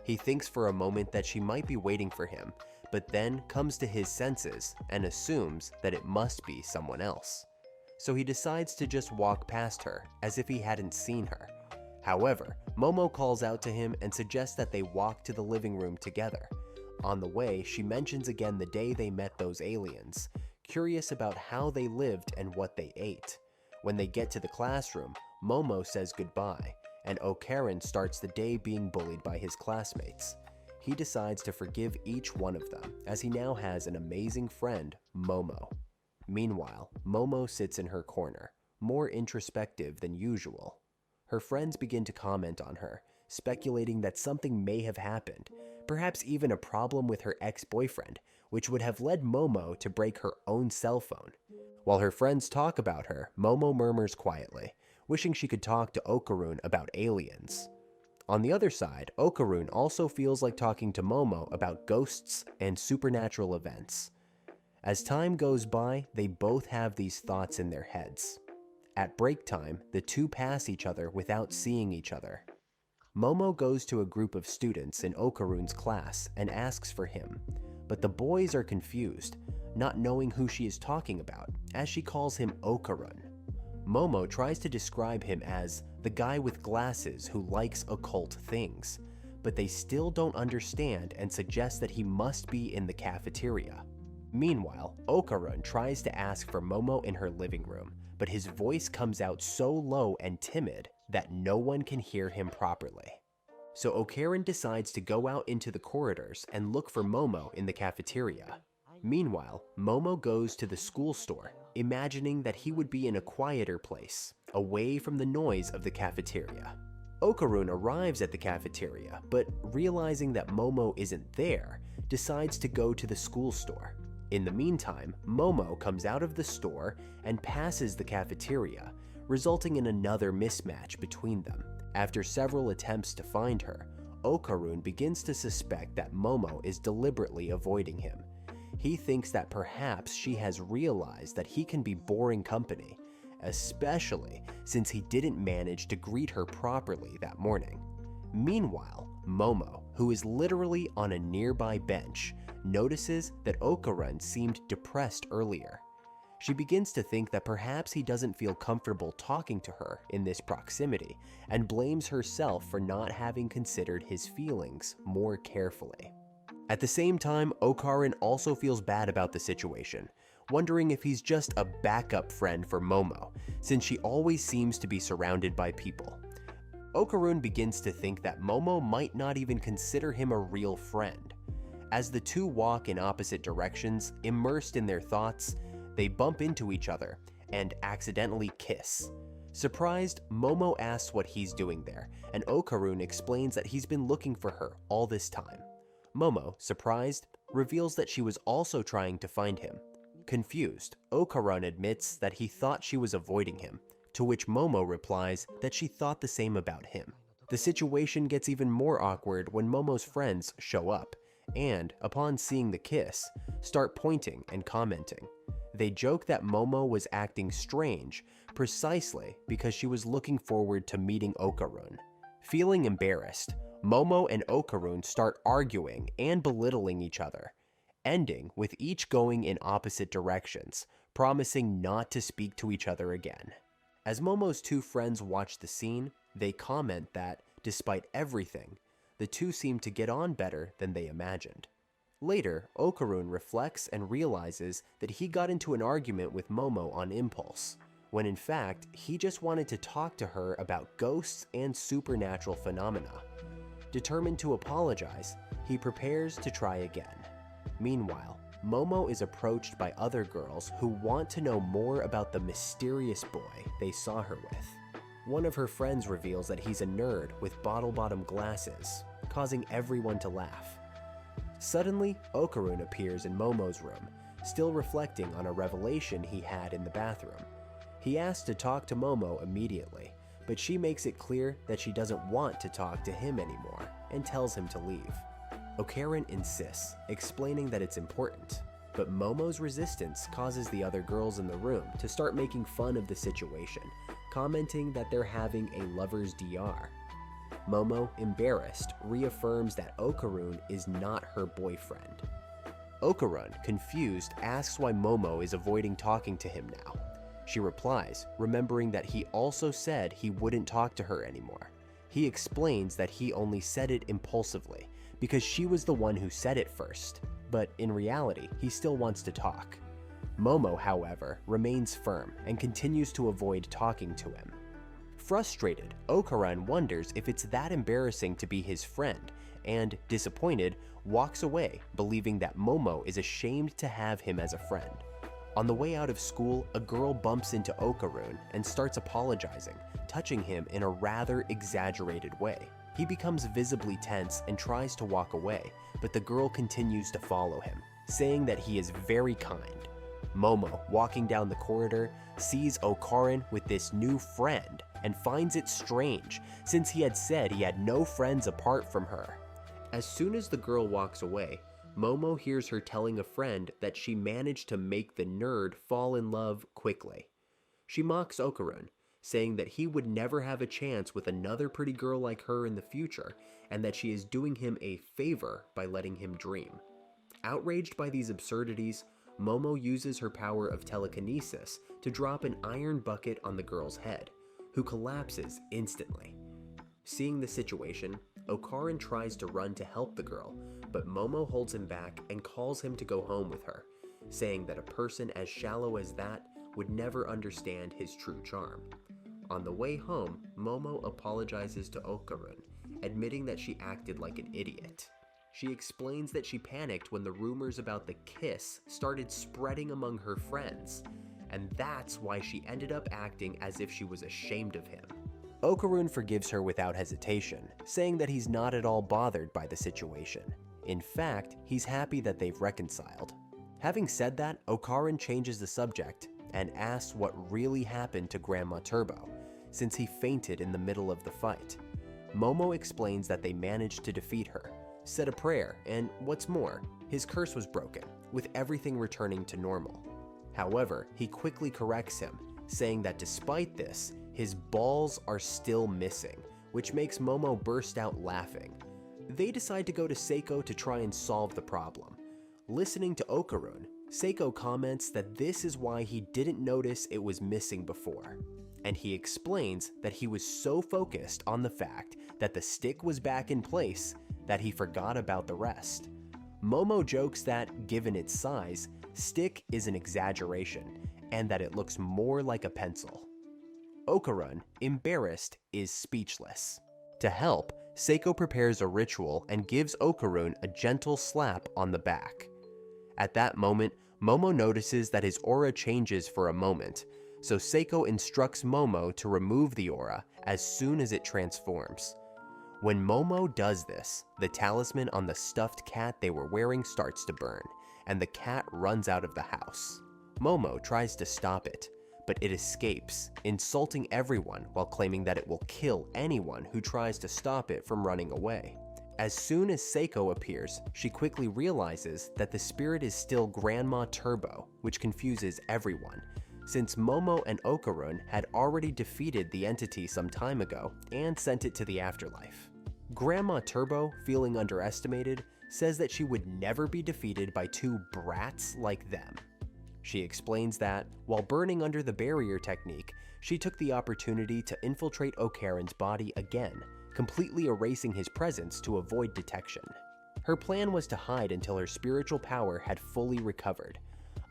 He thinks for a moment that she might be waiting for him, but then comes to his senses and assumes that it must be someone else. So he decides to just walk past her, as if he hadn't seen her. However, Momo calls out to him and suggests that they walk to the living room together. On the way, she mentions again the day they met those aliens, curious about how they lived and what they ate. When they get to the classroom, Momo says goodbye, and Okarun starts the day being bullied by his classmates. He decides to forgive each one of them, as he now has an amazing friend, Momo. Meanwhile, Momo sits in her corner, more introspective than usual. Her friends begin to comment on her, speculating that something may have happened, perhaps even a problem with her ex-boyfriend, which would have led Momo to break her own cell phone. While her friends talk about her, Momo murmurs quietly, wishing she could talk to Okarun about aliens. On the other side, Okarun also feels like talking to Momo about ghosts and supernatural events. As time goes by, they both have these thoughts in their heads. At break time, the two pass each other without seeing each other. Momo goes to a group of students in Okarun's class and asks for him, but the boys are confused, not knowing who she is talking about, as she calls him Okarun. Momo tries to describe him as the guy with glasses who likes occult things, but they still don't understand and suggest that he must be in the cafeteria. Meanwhile, Okarun tries to ask for Momo in her living room, but his voice comes out so low and timid that no one can hear him properly. So Okarun decides to go out into the corridors and look for Momo in the cafeteria. Meanwhile, Momo goes to the school store, imagining that he would be in a quieter place, away from the noise of the cafeteria. Okarun arrives at the cafeteria, but realizing that Momo isn't there, decides to go to the school store. In the meantime, Momo comes out of the store and passes the cafeteria, resulting in another mismatch between them. After several attempts to find her, Okarun begins to suspect that Momo is deliberately avoiding him. He thinks that perhaps she has realized that he can be boring company, especially since he didn't manage to greet her properly that morning. Meanwhile, Momo, who is literally on a nearby bench, notices that Okarun seemed depressed earlier. She begins to think that perhaps he doesn't feel comfortable talking to her in this proximity and blames herself for not having considered his feelings more carefully. At the same time, Okarun also feels bad about the situation, wondering if he's just a backup friend for Momo, since she always seems to be surrounded by people. Okarun begins to think that Momo might not even consider him a real friend. As the two walk in opposite directions, immersed in their thoughts, they bump into each other and accidentally kiss. Surprised, Momo asks what he's doing there, and Okarun explains that he's been looking for her all this time. Momo, surprised, reveals that she was also trying to find him. Confused, Okarun admits that he thought she was avoiding him, to which Momo replies that she thought the same about him. The situation gets even more awkward when Momo's friends show up, and, upon seeing the kiss, start pointing and commenting. They joke that Momo was acting strange precisely because she was looking forward to meeting Okarun. Feeling embarrassed, Momo and Okarun start arguing and belittling each other, ending with each going in opposite directions, promising not to speak to each other again. As Momo's two friends watch the scene, they comment that, despite everything, the two seem to get on better than they imagined. Later, Okarun reflects and realizes that he got into an argument with Momo on impulse, when in fact, he just wanted to talk to her about ghosts and supernatural phenomena. Determined to apologize, he prepares to try again. Meanwhile, Momo is approached by other girls who want to know more about the mysterious boy they saw her with. One of her friends reveals that he's a nerd with bottle-bottom glasses, causing everyone to laugh. Suddenly, Okarun appears in Momo's room, still reflecting on a revelation he had in the bathroom. He asks to talk to Momo immediately, but she makes it clear that she doesn't want to talk to him anymore and tells him to leave. Okarun insists, explaining that it's important, but Momo's resistance causes the other girls in the room to start making fun of the situation, commenting that they're having a lover's DR. Momo, embarrassed, reaffirms that Okarun is not her boyfriend. Okarun, confused, asks why Momo is avoiding talking to him now. She replies, remembering that he also said he wouldn't talk to her anymore. He explains that he only said it impulsively, because she was the one who said it first, but in reality, he still wants to talk. Momo, however, remains firm and continues to avoid talking to him. Frustrated, Okarun wonders if it's that embarrassing to be his friend, and, disappointed, walks away, believing that Momo is ashamed to have him as a friend. On the way out of school, a girl bumps into Okarun and starts apologizing, touching him in a rather exaggerated way. He becomes visibly tense and tries to walk away, but the girl continues to follow him, saying that he is very kind. Momo, walking down the corridor, sees Okarun with this new friend and finds it strange, since he had said he had no friends apart from her. As soon as the girl walks away, Momo hears her telling a friend that she managed to make the nerd fall in love quickly. She mocks Okarun, saying that he would never have a chance with another pretty girl like her in the future, and that she is doing him a favor by letting him dream. Outraged by these absurdities, Momo uses her power of telekinesis to drop an iron bucket on the girl's head, who collapses instantly. Seeing the situation, Okaran tries to run to help the girl, but Momo holds him back and calls him to go home with her, saying that a person as shallow as that would never understand his true charm. On the way home, Momo apologizes to Okaran, admitting that she acted like an idiot. She explains that she panicked when the rumors about the kiss started spreading among her friends, and that's why she ended up acting as if she was ashamed of him. Okaran forgives her without hesitation, saying that he's not at all bothered by the situation. In fact, he's happy that they've reconciled. Having said that, Okaran changes the subject and asks what really happened to Grandma Turbo, since he fainted in the middle of the fight. Momo explains that they managed to defeat her, said a prayer, and what's more, his curse was broken, with everything returning to normal. However, he quickly corrects him, saying that despite this, his balls are still missing, which makes Momo burst out laughing. They decide to go to Seiko to try and solve the problem. Listening to Okaran, Seiko comments that this is why he didn't notice it was missing before, and he explains that he was so focused on the fact that the stick was back in place that he forgot about the rest. Momo jokes that, given its size, stick is an exaggeration, and that it looks more like a pencil. Okaran, embarrassed, is speechless. To help, Seiko prepares a ritual and gives Okaran a gentle slap on the back. At that moment, Momo notices that his aura changes for a moment, so Seiko instructs Momo to remove the aura as soon as it transforms. When Momo does this, the talisman on the stuffed cat they were wearing starts to burn, and the cat runs out of the house. Momo tries to stop it, but it escapes, insulting everyone while claiming that it will kill anyone who tries to stop it from running away. As soon as Seiko appears, she quickly realizes that the spirit is still Grandma Turbo, which confuses everyone, since Momo and Okaran had already defeated the entity some time ago and sent it to the afterlife. Grandma Turbo, feeling underestimated, says that she would never be defeated by two brats like them. She explains that, while burning under the barrier technique, she took the opportunity to infiltrate Okaran's body again, completely erasing his presence to avoid detection. Her plan was to hide until her spiritual power had fully recovered,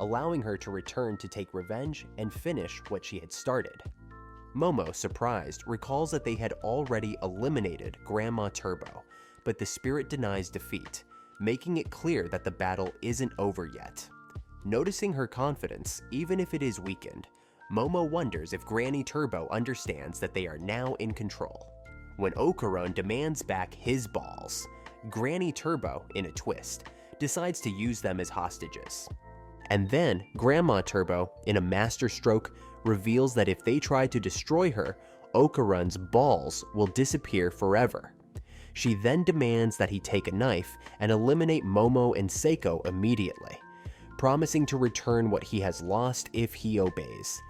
allowing her to return to take revenge and finish what she had started. Momo, surprised, recalls that they had already eliminated Grandma Turbo, but the spirit denies defeat, making it clear that the battle isn't over yet. Noticing her confidence, even if it is weakened, Momo wonders if Granny Turbo understands that they are now in control. When Okaran demands back his balls, Granny Turbo, in a twist, decides to use them as hostages. And then Grandma Turbo, in a masterstroke, reveals that if they try to destroy her, Okaran's balls will disappear forever. She then demands that he take a knife and eliminate Momo and Seiko immediately, promising to return what he has lost if he obeys.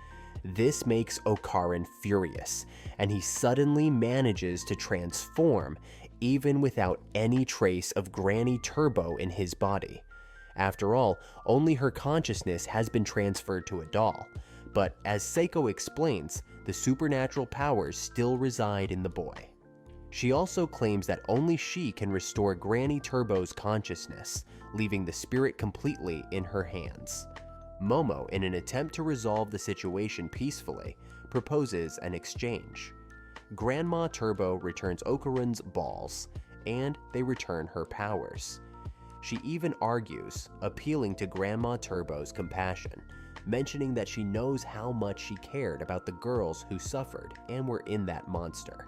This makes Okaran furious, and he suddenly manages to transform, even without any trace of Granny Turbo in his body. After all, only her consciousness has been transferred to a doll, but as Seiko explains, the supernatural powers still reside in the boy. She also claims that only she can restore Granny Turbo's consciousness, leaving the spirit completely in her hands. Momo, in an attempt to resolve the situation peacefully, proposes an exchange. Grandma Turbo returns Okaran's balls, and they return her powers. She even argues, appealing to Grandma Turbo's compassion, mentioning that she knows how much she cared about the girls who suffered and were in that monster.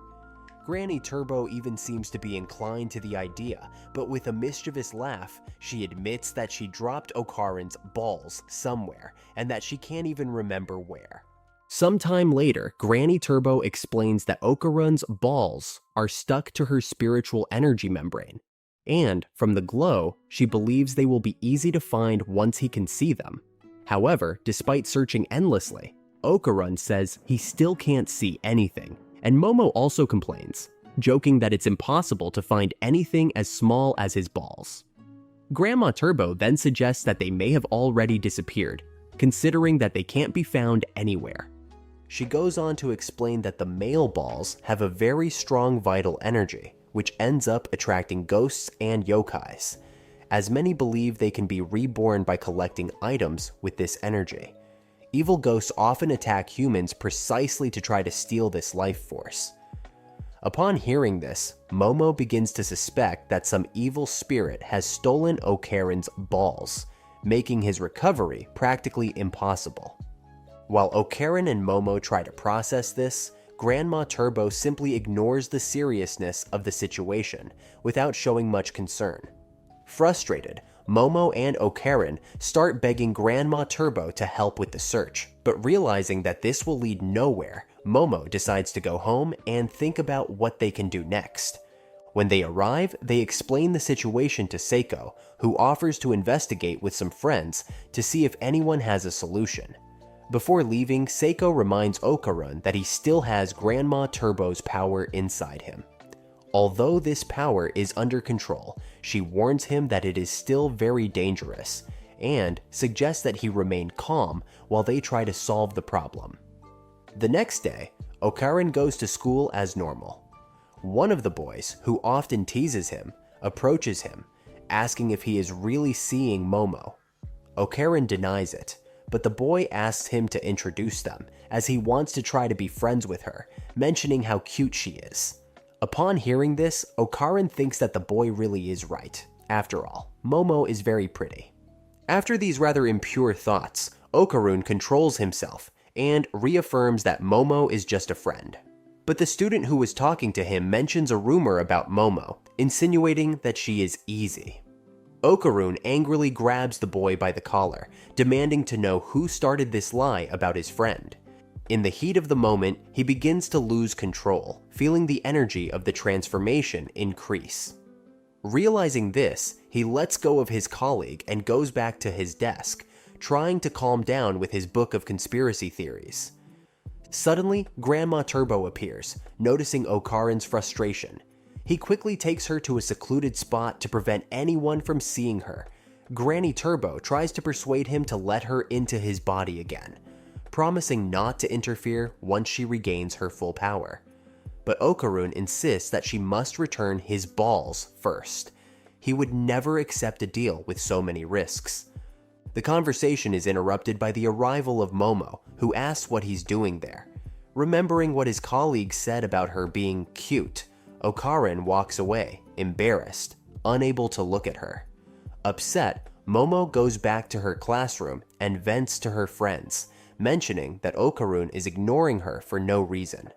Granny Turbo even seems to be inclined to the idea, but with a mischievous laugh, she admits that she dropped Okaran's balls somewhere, and that she can't even remember where. Sometime later, Granny Turbo explains that Okaran's balls are stuck to her spiritual energy membrane, and from the glow, she believes they will be easy to find once he can see them. However, despite searching endlessly, Okaran says he still can't see anything, and Momo also complains, joking that it's impossible to find anything as small as his balls. Grandma Turbo then suggests that they may have already disappeared, considering that they can't be found anywhere. She goes on to explain that the male balls have a very strong vital energy, which ends up attracting ghosts and yokais, as many believe they can be reborn by collecting items with this energy. Evil ghosts often attack humans precisely to try to steal this life force. Upon hearing this, Momo begins to suspect that some evil spirit has stolen Okarin's balls, making his recovery practically impossible. While Okarin and Momo try to process this, Grandma Turbo simply ignores the seriousness of the situation without showing much concern. Frustrated, Momo and Okarin start begging Grandma Turbo to help with the search, but realizing that this will lead nowhere, Momo decides to go home and think about what they can do next. When they arrive, they explain the situation to Seiko, who offers to investigate with some friends to see if anyone has a solution. Before leaving, Seiko reminds Okarun that he still has Grandma Turbo's power inside him. Although this power is under control, she warns him that it is still very dangerous, and suggests that he remain calm while they try to solve the problem. The next day, Okarin goes to school as normal. One of the boys, who often teases him, approaches him, asking if he is really seeing Momo. Okarin denies it, but the boy asks him to introduce them, as he wants to try to be friends with her, mentioning how cute she is. Upon hearing this, Okarin thinks that the boy really is right. After all, Momo is very pretty. After these rather impure thoughts, Okarun controls himself and reaffirms that Momo is just a friend. But the student who was talking to him mentions a rumor about Momo, insinuating that she is easy. Okarun angrily grabs the boy by the collar, demanding to know who started this lie about his friend. In the heat of the moment, he begins to lose control, feeling the energy of the transformation increase. Realizing this, he lets go of his colleague and goes back to his desk, trying to calm down with his book of conspiracy theories. Suddenly, Grandma Turbo appears, noticing Okarin's frustration. He quickly takes her to a secluded spot to prevent anyone from seeing her. Granny Turbo tries to persuade him to let her into his body again, promising not to interfere once she regains her full power. But Okarun insists that she must return his balls first. He would never accept a deal with so many risks. The conversation is interrupted by the arrival of Momo, who asks what he's doing there. Remembering what his colleagues said about her being cute, Okarin walks away, embarrassed, unable to look at her. Upset, Momo goes back to her classroom and vents to her friends, mentioning that Okarun is ignoring her for no reason.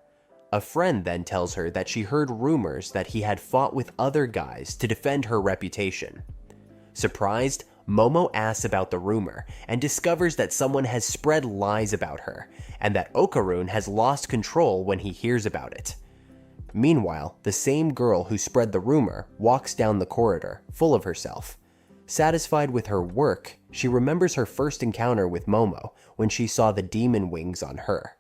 A friend then tells her that she heard rumors that he had fought with other guys to defend her reputation. Surprised, Momo asks about the rumor and discovers that someone has spread lies about her, and that Okarun has lost control when he hears about it. Meanwhile, the same girl who spread the rumor walks down the corridor, full of herself. Satisfied with her work, she remembers her first encounter with Momo when she saw the demon wings on her.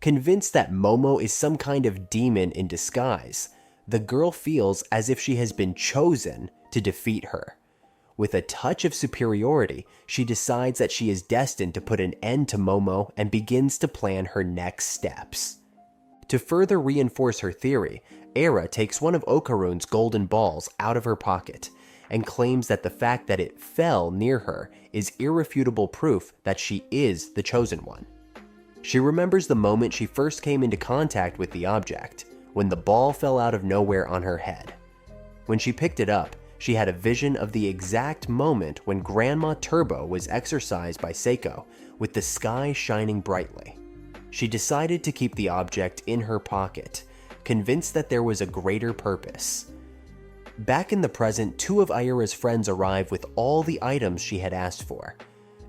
Convinced that Momo is some kind of demon in disguise, the girl feels as if she has been chosen to defeat her. With a touch of superiority, she decides that she is destined to put an end to Momo and begins to plan her next steps. To further reinforce her theory, Era takes one of Okarun's golden balls out of her pocket and claims that the fact that it fell near her is irrefutable proof that she is the chosen one. She remembers the moment she first came into contact with the object, when the ball fell out of nowhere on her head. When she picked it up, she had a vision of the exact moment when Grandma Turbo was exorcised by Seiko, with the sky shining brightly. She decided to keep the object in her pocket, convinced that there was a greater purpose. Back in the present, two of Ayura's friends arrive with all the items she had asked for.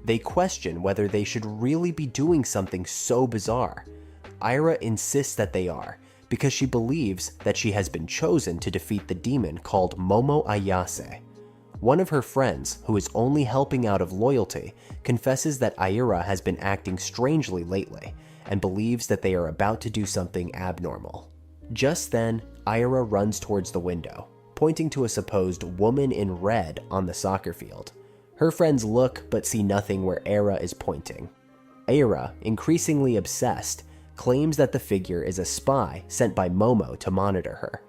They question whether they should really be doing something so bizarre. Ayura insists that they are, because she believes that she has been chosen to defeat the demon called Momo Ayase. One of her friends, who is only helping out of loyalty, confesses that Ayura has been acting strangely lately, and believes that they are about to do something abnormal. Just then, Ayura runs towards the window, pointing to a supposed woman in red on the soccer field. Her friends look but see nothing where Ayura is pointing. Ayura, increasingly obsessed, claims that the figure is a spy sent by Momo to monitor her.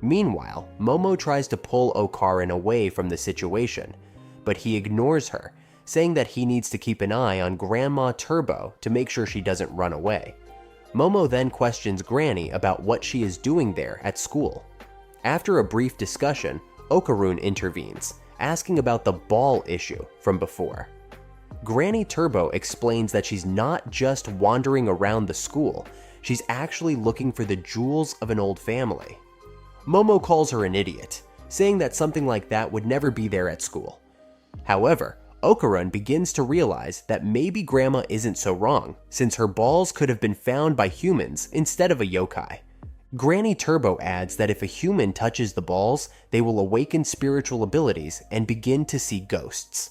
Meanwhile, Momo tries to pull Okarin away from the situation, but he ignores her, saying that he needs to keep an eye on Grandma Turbo to make sure she doesn't run away. Momo then questions Granny about what she is doing there at school. After a brief discussion, Okarin intervenes, asking about the ball issue from before. Granny Turbo explains that she's not just wandering around the school, she's actually looking for the jewels of an old family. Momo calls her an idiot, saying that something like that would never be there at school. However, Okarin begins to realize that maybe Grandma isn't so wrong, since her balls could have been found by humans instead of a yokai. Granny Turbo adds that if a human touches the balls, they will awaken spiritual abilities and begin to see ghosts.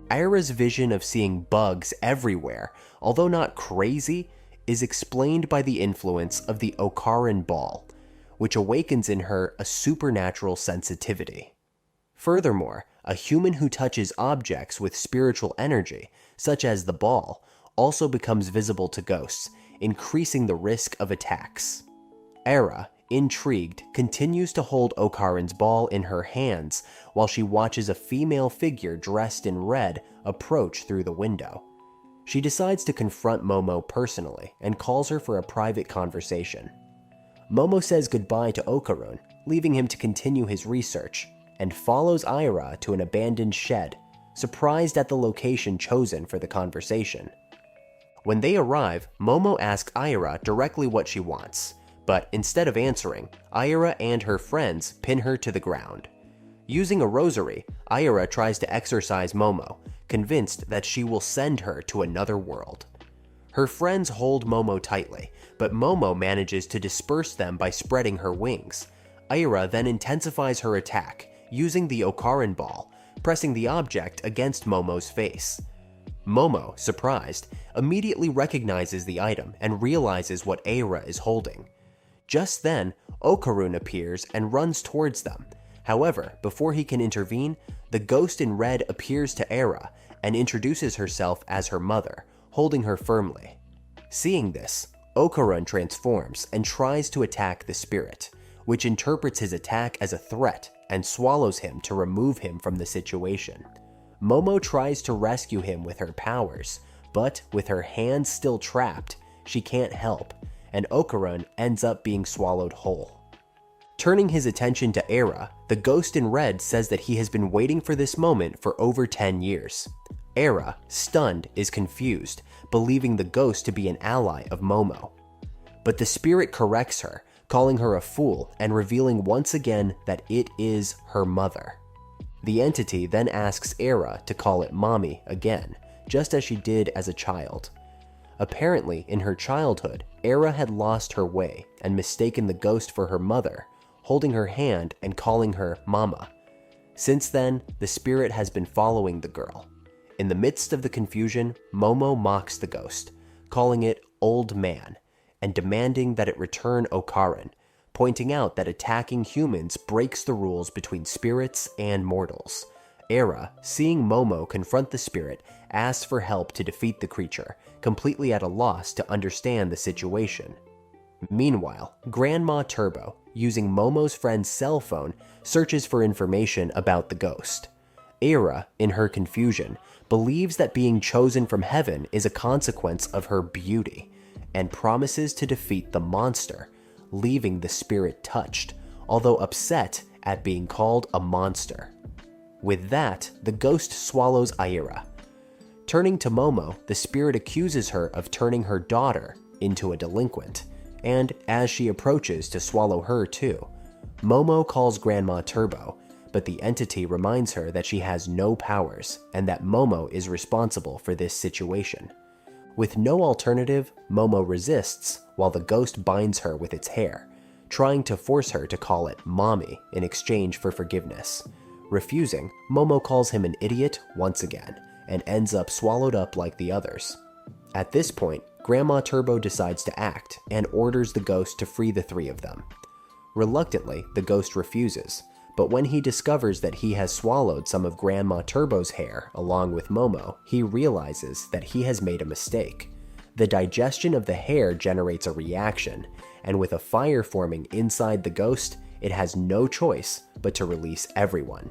Aira's vision of seeing bugs everywhere, although not crazy, is explained by the influence of the Okarin ball, which awakens in her a supernatural sensitivity. Furthermore, a human who touches objects with spiritual energy, such as the ball, also becomes visible to ghosts, increasing the risk of attacks. Aira, intrigued, continues to hold Okarin's ball in her hands while she watches a female figure dressed in red approach through the window. She decides to confront Momo personally and calls her for a private conversation. Momo says goodbye to Okarin, leaving him to continue his research, and follows Aira to an abandoned shed, surprised at the location chosen for the conversation. When they arrive, Momo asks Aira directly what she wants, but instead of answering, Aira and her friends pin her to the ground. Using a rosary, Aira tries to exorcise Momo, convinced that she will send her to another world. Her friends hold Momo tightly, but Momo manages to disperse them by spreading her wings. Aira then intensifies her attack, using the Okarin ball, pressing the object against Momo's face. Momo, surprised, immediately recognizes the item and realizes what Aira is holding. Just then, Okarin appears and runs towards them. However, before he can intervene, the ghost in red appears to Aira and introduces herself as her mother, holding her firmly. Seeing this, Okarin transforms and tries to attack the spirit, which interprets his attack as a threat and swallows him to remove him from the situation. Momo tries to rescue him with her powers, but with her hands still trapped, she can't help, and Okarin ends up being swallowed whole. Turning his attention to Aira, the ghost in red says that he has been waiting for this moment for over 10 years. Aira, stunned, is confused, believing the ghost to be an ally of Momo. But the spirit corrects her, calling her a fool and revealing once again that it is her mother. The entity then asks Aira to call it Mommy again, just as she did as a child. Apparently, in her childhood, Aira had lost her way and mistaken the ghost for her mother, holding her hand and calling her Mama. Since then, the spirit has been following the girl. In the midst of the confusion, Momo mocks the ghost, calling it Old Man, and demanding that it return Okarin, pointing out that attacking humans breaks the rules between spirits and mortals. Aira, seeing Momo confront the spirit, asks for help to defeat the creature, completely at a loss to understand the situation. Meanwhile, Grandma Turbo, using Momo's friend's cell phone, searches for information about the ghost. Aira, in her confusion, believes that being chosen from heaven is a consequence of her beauty, and promises to defeat the monster, leaving the spirit touched, although upset at being called a monster. With that, the ghost swallows Aira. Turning to Momo, the spirit accuses her of turning her daughter into a delinquent, and as she approaches to swallow her too, Momo calls Grandma Turbo, but the entity reminds her that she has no powers and that Momo is responsible for this situation. With no alternative, Momo resists while the ghost binds her with its hair, trying to force her to call it Mommy in exchange for forgiveness. Refusing, Momo calls him an idiot once again, and ends up swallowed up like the others. At this point, Grandma Turbo decides to act and orders the ghost to free the three of them. Reluctantly, the ghost refuses, but when he discovers that he has swallowed some of Grandma Turbo's hair along with Momo, he realizes that he has made a mistake. The digestion of the hair generates a reaction, and with a fire forming inside the ghost, it has no choice but to release everyone.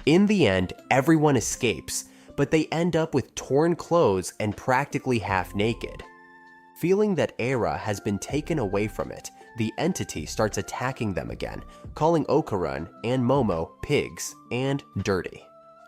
In the end, everyone escapes, but they end up with torn clothes and practically half naked. Feeling that Era has been taken away from it, the entity starts attacking them again, calling Okarun and Momo pigs and dirty.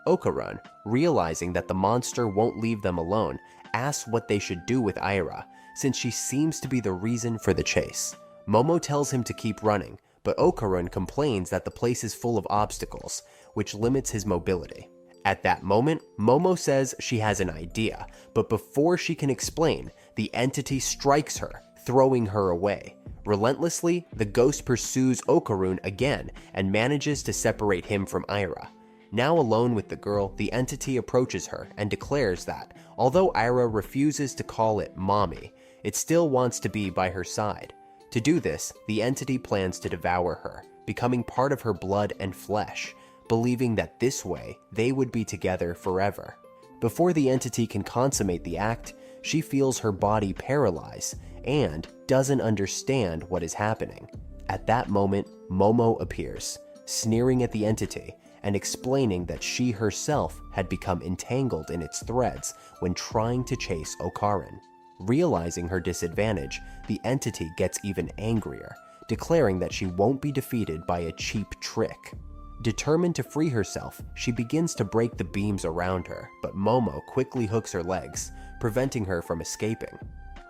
Okarun, realizing that the monster won't leave them alone, asks what they should do with Aira, since she seems to be the reason for the chase. Momo tells him to keep running, but Okarun complains that the place is full of obstacles, which limits his mobility. At that moment, Momo says she has an idea, but before she can explain, the entity strikes her, throwing her away. Relentlessly, the ghost pursues Okarun again and manages to separate him from Aira. Now alone with the girl, the entity approaches her and declares that, although Aira refuses to call it mommy, it still wants to be by her side. To do this, the entity plans to devour her, becoming part of her blood and flesh, believing that this way they would be together forever. Before the entity can consummate the act, she feels her body paralyze and doesn't understand what is happening. At that moment, Momo appears, sneering at the entity and explaining that she herself had become entangled in its threads when trying to chase Okarun. Realizing her disadvantage, the entity gets even angrier, declaring that she won't be defeated by a cheap trick. Determined to free herself, she begins to break the beams around her, but Momo quickly hooks her legs, preventing her from escaping.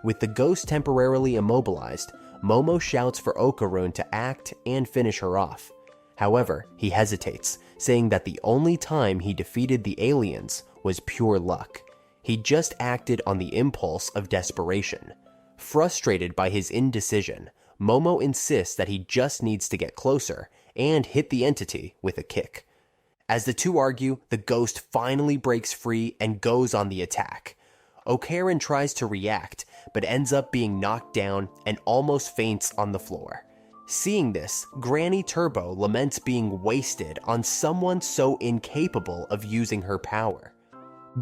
With the ghost temporarily immobilized, Momo shouts for Okarun to act and finish her off. However, he hesitates, saying that the only time he defeated the aliens was pure luck. He just acted on the impulse of desperation. Frustrated by his indecision, Momo insists that he just needs to get closer and hit the entity with a kick. As the two argue, the ghost finally breaks free and goes on the attack. Okarun tries to react, but ends up being knocked down and almost faints on the floor. Seeing this, Granny Turbo laments being wasted on someone so incapable of using her power.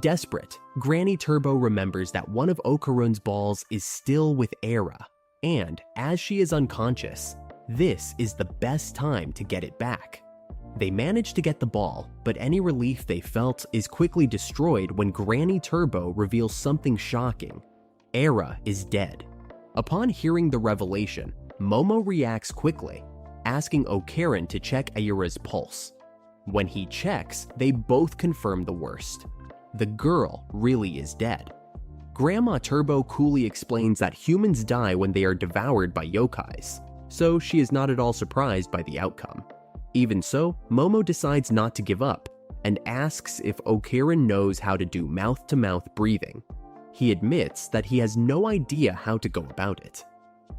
Desperate, Granny Turbo remembers that one of Okarun's balls is still with Era, and as she is unconscious, this is the best time to get it back. They manage to get the ball, but any relief they felt is quickly destroyed when Granny Turbo reveals something shocking. Era is dead. Upon hearing the revelation, Momo reacts quickly, asking Okarun to check Aira's pulse. When he checks, they both confirm the worst. The girl really is dead. Grandma Turbo coolly explains that humans die when they are devoured by yokais, so she is not at all surprised by the outcome. Even so, Momo decides not to give up and asks if Okarun knows how to do mouth-to-mouth breathing. He admits that he has no idea how to go about it.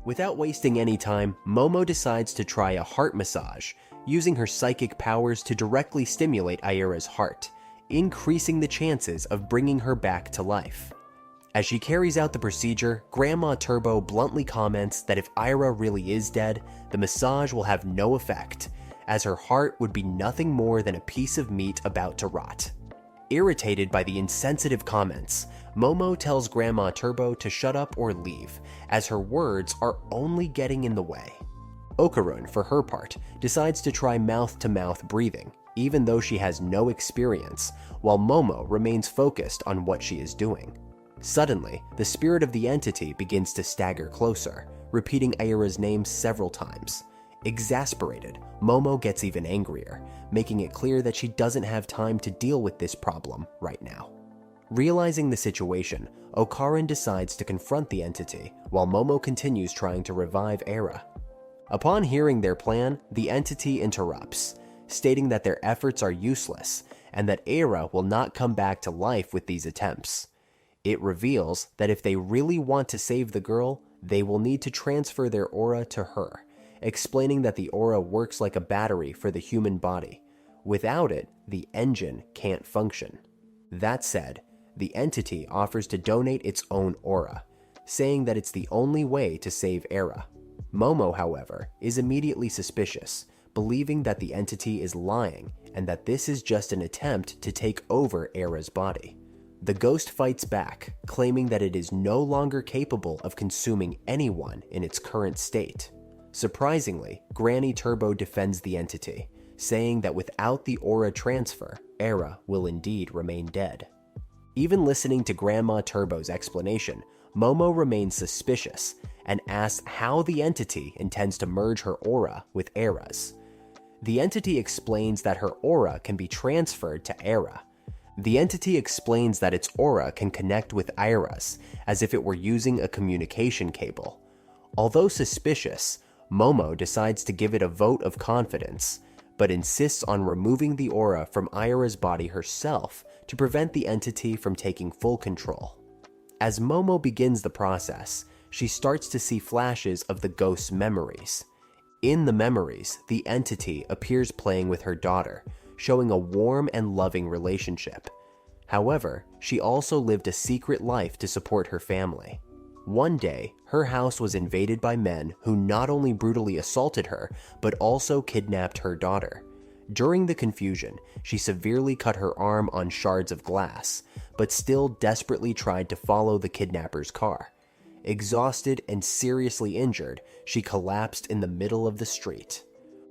Without wasting any time, Momo decides to try a heart massage, using her psychic powers to directly stimulate Aira's heart, increasing the chances of bringing her back to life. As she carries out the procedure, Grandma Turbo bluntly comments that if Aira really is dead, the massage will have no effect, as her heart would be nothing more than a piece of meat about to rot. Irritated by the insensitive comments, Momo tells Grandma Turbo to shut up or leave, as her words are only getting in the way. Okarun, for her part, decides to try mouth-to-mouth breathing, even though she has no experience, while Momo remains focused on what she is doing. Suddenly, the spirit of the entity begins to stagger closer, repeating Aira's name several times. Exasperated, Momo gets even angrier, making it clear that she doesn't have time to deal with this problem right now. Realizing the situation, Okarun decides to confront the entity, while Momo continues trying to revive Aira. Upon hearing their plan, the entity interrupts, stating that their efforts are useless, and that Aira will not come back to life with these attempts. It reveals that if they really want to save the girl, they will need to transfer their aura to her, explaining that the aura works like a battery for the human body. Without it, the engine can't function. That said, the entity offers to donate its own aura, saying that it's the only way to save Aira. Momo, however, is immediately suspicious, believing that the entity is lying and that this is just an attempt to take over Aira's body. The ghost fights back, claiming that it is no longer capable of consuming anyone in its current state. Surprisingly, Granny Turbo defends the entity, saying that without the aura transfer, Era will indeed remain dead. Even listening to Grandma Turbo's explanation, Momo remains suspicious and asks how the entity intends to merge her aura with Era's. The entity explains that her aura can be transferred to Era. The entity explains that its aura can connect with Era's as if it were using a communication cable. Although suspicious, Momo decides to give it a vote of confidence, but insists on removing the aura from Era's body herself to prevent the entity from taking full control. As Momo begins the process, she starts to see flashes of the ghost's memories. In the memories, the entity appears playing with her daughter, showing a warm and loving relationship. However, she also lived a secret life to support her family. One day, her house was invaded by men who not only brutally assaulted her, but also kidnapped her daughter. During the confusion, she severely cut her arm on shards of glass, but still desperately tried to follow the kidnapper's car. Exhausted and seriously injured, she collapsed in the middle of the street.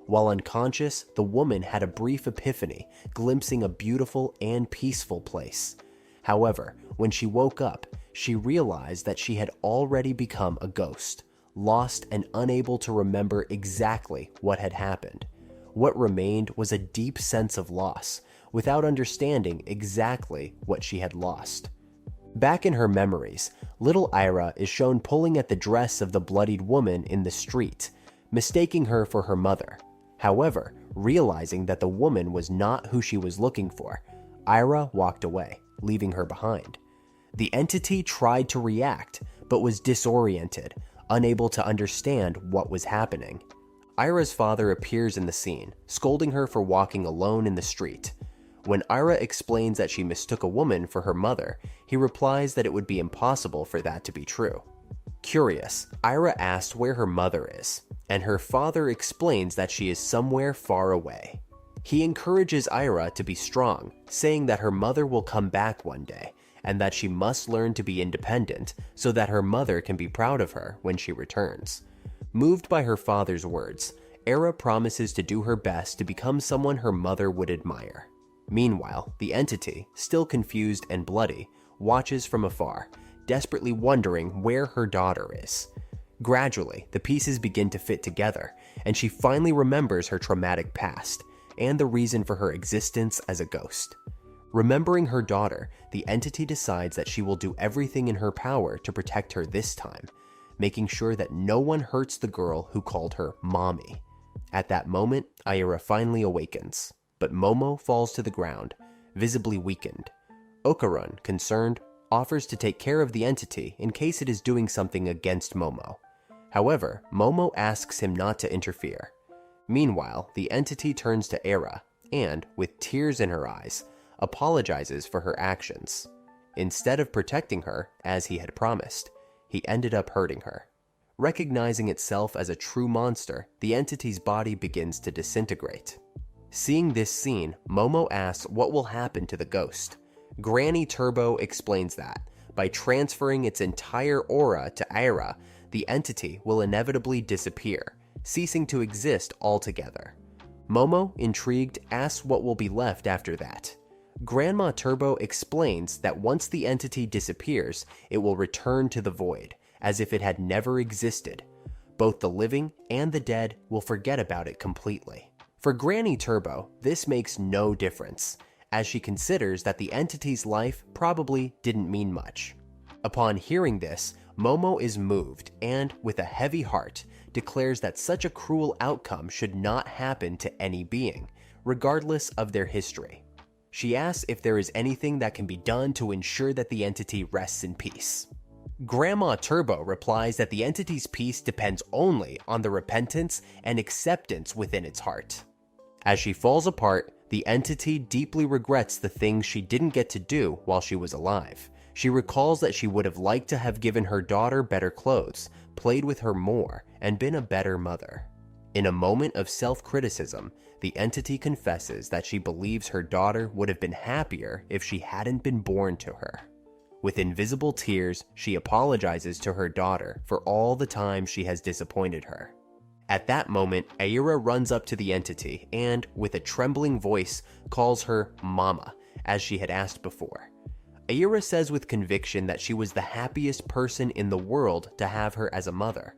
While unconscious, the woman had a brief epiphany, glimpsing a beautiful and peaceful place. However, when she woke up, she realized that she had already become a ghost, lost and unable to remember exactly what had happened. What remained was a deep sense of loss, without understanding exactly what she had lost. Back in her memories, little Ira is shown pulling at the dress of the bloodied woman in the street, mistaking her for her mother. However, realizing that the woman was not who she was looking for, Ira walked away, leaving her behind. The entity tried to react, but was disoriented, unable to understand what was happening. Ira's father appears in the scene, scolding her for walking alone in the street. When Ira explains that she mistook a woman for her mother, he replies that it would be impossible for that to be true. Curious, Ira asks where her mother is, and her father explains that she is somewhere far away. He encourages Ira to be strong, saying that her mother will come back one day, and that she must learn to be independent so that her mother can be proud of her when she returns. Moved by her father's words, Era promises to do her best to become someone her mother would admire. Meanwhile, the entity, still confused and bloody, watches from afar, desperately wondering where her daughter is. Gradually, the pieces begin to fit together, and she finally remembers her traumatic past and the reason for her existence as a ghost. Remembering her daughter, the entity decides that she will do everything in her power to protect her this time, making sure that no one hurts the girl who called her Mommy. At that moment, Ira finally awakens, but Momo falls to the ground, visibly weakened. Okarun, concerned, offers to take care of the entity in case it is doing something against Momo. However, Momo asks him not to interfere. Meanwhile, the entity turns to Era and, with tears in her eyes, apologizes for her actions. Instead of protecting her, as he had promised, he ended up hurting her. Recognizing itself as a true monster, the entity's body begins to disintegrate. Seeing this scene, Momo asks what will happen to the ghost. Granny Turbo explains that, by transferring its entire aura to Ira, the entity will inevitably disappear, ceasing to exist altogether. Momo, intrigued, asks what will be left after that. Grandma Turbo explains that once the entity disappears, it will return to the void, as if it had never existed. Both the living and the dead will forget about it completely. For Granny Turbo, this makes no difference, as she considers that the entity's life probably didn't mean much. Upon hearing this, Momo is moved and, with a heavy heart, declares that such a cruel outcome should not happen to any being, regardless of their history. She asks if there is anything that can be done to ensure that the entity rests in peace. Grandma Turbo replies that the entity's peace depends only on the repentance and acceptance within its heart. As she falls apart, the entity deeply regrets the things she didn't get to do while she was alive. She recalls that she would have liked to have given her daughter better clothes, played with her more, and been a better mother. In a moment of self-criticism, the entity confesses that she believes her daughter would have been happier if she hadn't been born to her. With invisible tears, she apologizes to her daughter for all the time she has disappointed her. At that moment, Aira runs up to the entity and, with a trembling voice, calls her Mama, as she had asked before. Aira says with conviction that she was the happiest person in the world to have her as a mother.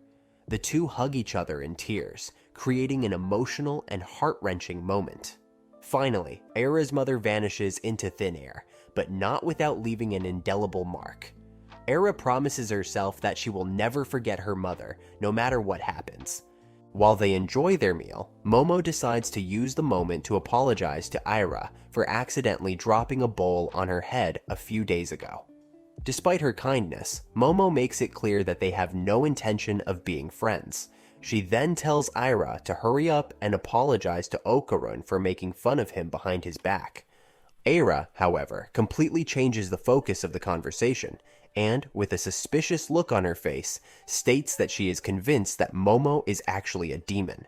The two hug each other in tears, creating an emotional and heart-wrenching moment. Finally, Aira's mother vanishes into thin air, but not without leaving an indelible mark. Aira promises herself that she will never forget her mother, no matter what happens. While they enjoy their meal, Momo decides to use the moment to apologize to Aira for accidentally dropping a bowl on her head a few days ago. Despite her kindness, Momo makes it clear that they have no intention of being friends. She then tells Aira to hurry up and apologize to Okarun for making fun of him behind his back. Aira, however, completely changes the focus of the conversation, and, with a suspicious look on her face, states that she is convinced that Momo is actually a demon.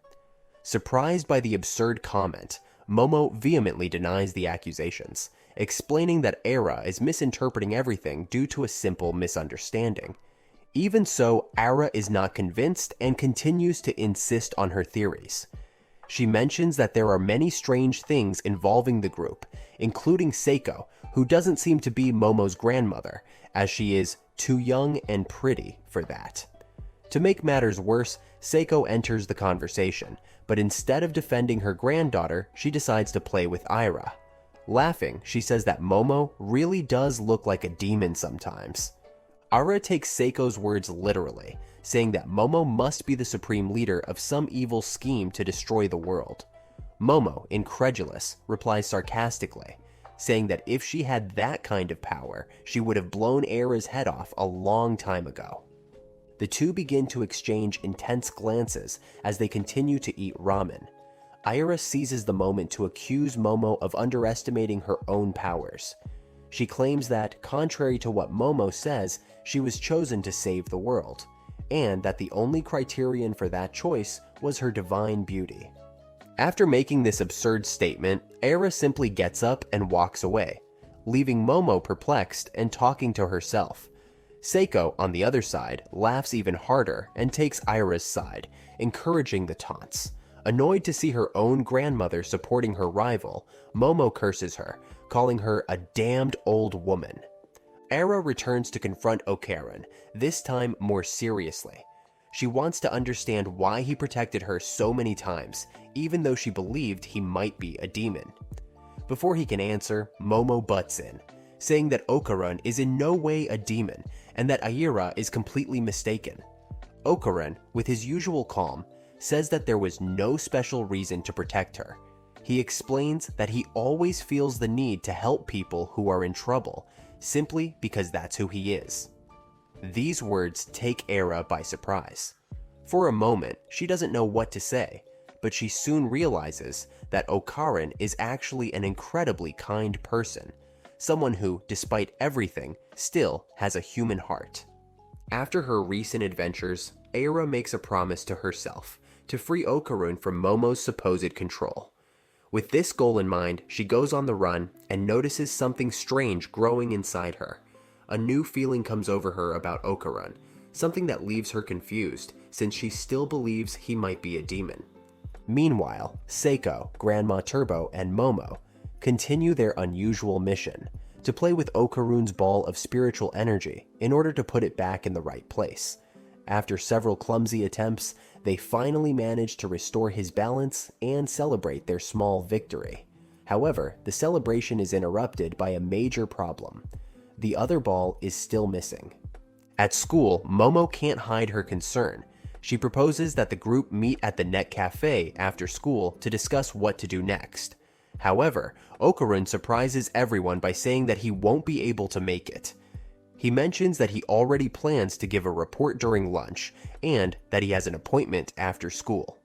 Surprised by the absurd comment, Momo vehemently denies the accusations, explaining that Aira is misinterpreting everything due to a simple misunderstanding. Even so, Aira is not convinced and continues to insist on her theories. She mentions that there are many strange things involving the group, including Seiko, who doesn't seem to be Momo's grandmother, as she is too young and pretty for that. To make matters worse, Seiko enters the conversation, but instead of defending her granddaughter, she decides to play with Aira. Laughing, she says that Momo really does look like a demon sometimes. Aira takes Seiko's words literally, saying that Momo must be the supreme leader of some evil scheme to destroy the world. Momo, incredulous, replies sarcastically, saying that if she had that kind of power, she would have blown Aira's head off a long time ago. The two begin to exchange intense glances as they continue to eat ramen. Aira seizes the moment to accuse Momo of underestimating her own powers. She claims that, contrary to what Momo says, she was chosen to save the world, and that the only criterion for that choice was her divine beauty. After making this absurd statement, Aira simply gets up and walks away, leaving Momo perplexed and talking to herself. Seiko, on the other side, laughs even harder and takes Aira's side, encouraging the taunts. Annoyed to see her own grandmother supporting her rival, Momo curses her, calling her a damned old woman. Aira returns to confront Okarun, this time more seriously. She wants to understand why he protected her so many times, even though she believed he might be a demon. Before he can answer, Momo butts in, saying that Okarun is in no way a demon and that Aira is completely mistaken. Okarun, with his usual calm, says that there was no special reason to protect her. He explains that he always feels the need to help people who are in trouble, simply because that's who he is. These words take Aira by surprise. For a moment, she doesn't know what to say, but she soon realizes that Okarun is actually an incredibly kind person, someone who, despite everything, still has a human heart. After her recent adventures, Aira makes a promise to herself to free Okarun from Momo's supposed control. With this goal in mind, she goes on the run and notices something strange growing inside her. A new feeling comes over her about Okarun, something that leaves her confused since she still believes he might be a demon. Meanwhile, Seiko, Grandma Turbo, and Momo continue their unusual mission to play with Okarun's ball of spiritual energy in order to put it back in the right place. After several clumsy attempts, they finally manage to restore his balance and celebrate their small victory. However, the celebration is interrupted by a major problem. The other ball is still missing. At school, Momo can't hide her concern. She proposes that the group meet at the Net Cafe after school to discuss what to do next. However, Okarun surprises everyone by saying that he won't be able to make it. He mentions that he already plans to give a report during lunch and that he has an appointment after school.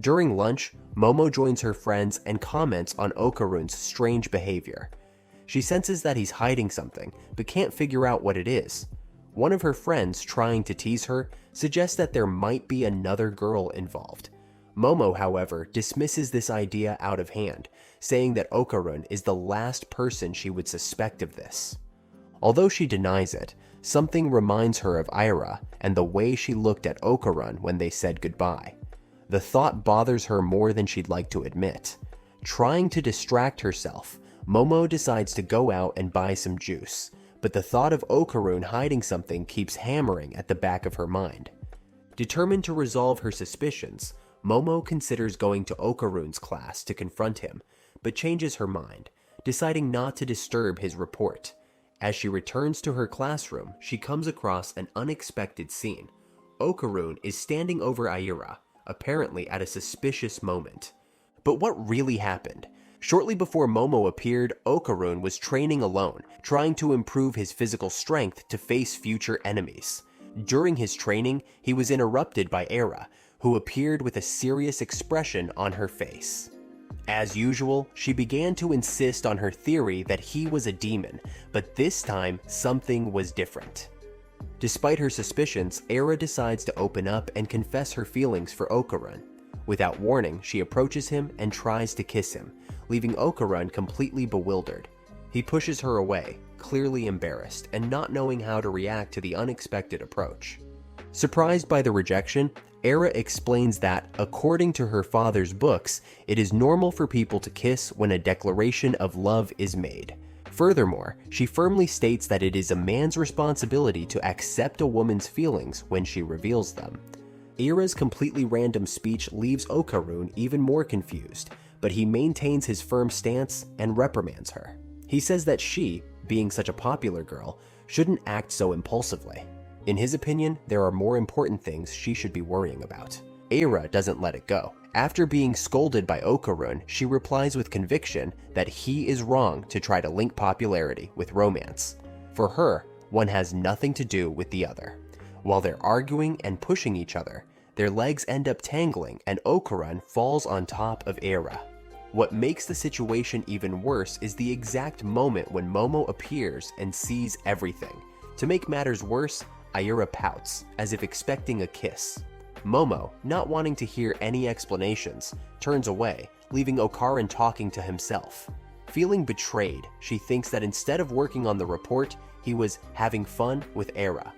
During lunch, Momo joins her friends and comments on Okarun's strange behavior. She senses that he's hiding something, but can't figure out what it is. One of her friends, trying to tease her, suggests that there might be another girl involved. Momo, however, dismisses this idea out of hand, saying that Okarun is the last person she would suspect of this. Although she denies it, something reminds her of Aira and the way she looked at Okarun when they said goodbye. The thought bothers her more than she'd like to admit. Trying to distract herself, Momo decides to go out and buy some juice, but the thought of Okarun hiding something keeps hammering at the back of her mind. Determined to resolve her suspicions, Momo considers going to Okarun's class to confront him, but changes her mind, deciding not to disturb his report. As she returns to her classroom, she comes across an unexpected scene. Okarun is standing over Aira, apparently at a suspicious moment. But what really happened? Shortly before Momo appeared, Okarun was training alone, trying to improve his physical strength to face future enemies. During his training, he was interrupted by Aira, who appeared with a serious expression on her face. As usual, she began to insist on her theory that he was a demon, but this time something was different. Despite her suspicions, Aira decides to open up and confess her feelings for Okarun. Without warning, she approaches him and tries to kiss him, leaving Okarun completely bewildered. He pushes her away, clearly embarrassed and not knowing how to react to the unexpected approach. Surprised by the rejection, Aira explains that, according to her father's books, it is normal for people to kiss when a declaration of love is made. Furthermore, she firmly states that it is a man's responsibility to accept a woman's feelings when she reveals them. Aira's completely random speech leaves Okarun even more confused, but he maintains his firm stance and reprimands her. He says that she, being such a popular girl, shouldn't act so impulsively. In his opinion, there are more important things she should be worrying about. Aira doesn't let it go. After being scolded by Okarun, she replies with conviction that he is wrong to try to link popularity with romance. For her, one has nothing to do with the other. While they're arguing and pushing each other, their legs end up tangling and Okarun falls on top of Aira. What makes the situation even worse is the exact moment when Momo appears and sees everything. To make matters worse, Aira pouts, as if expecting a kiss. Momo, not wanting to hear any explanations, turns away, leaving Okarun talking to himself. Feeling betrayed, she thinks that instead of working on the report, he was having fun with Aira.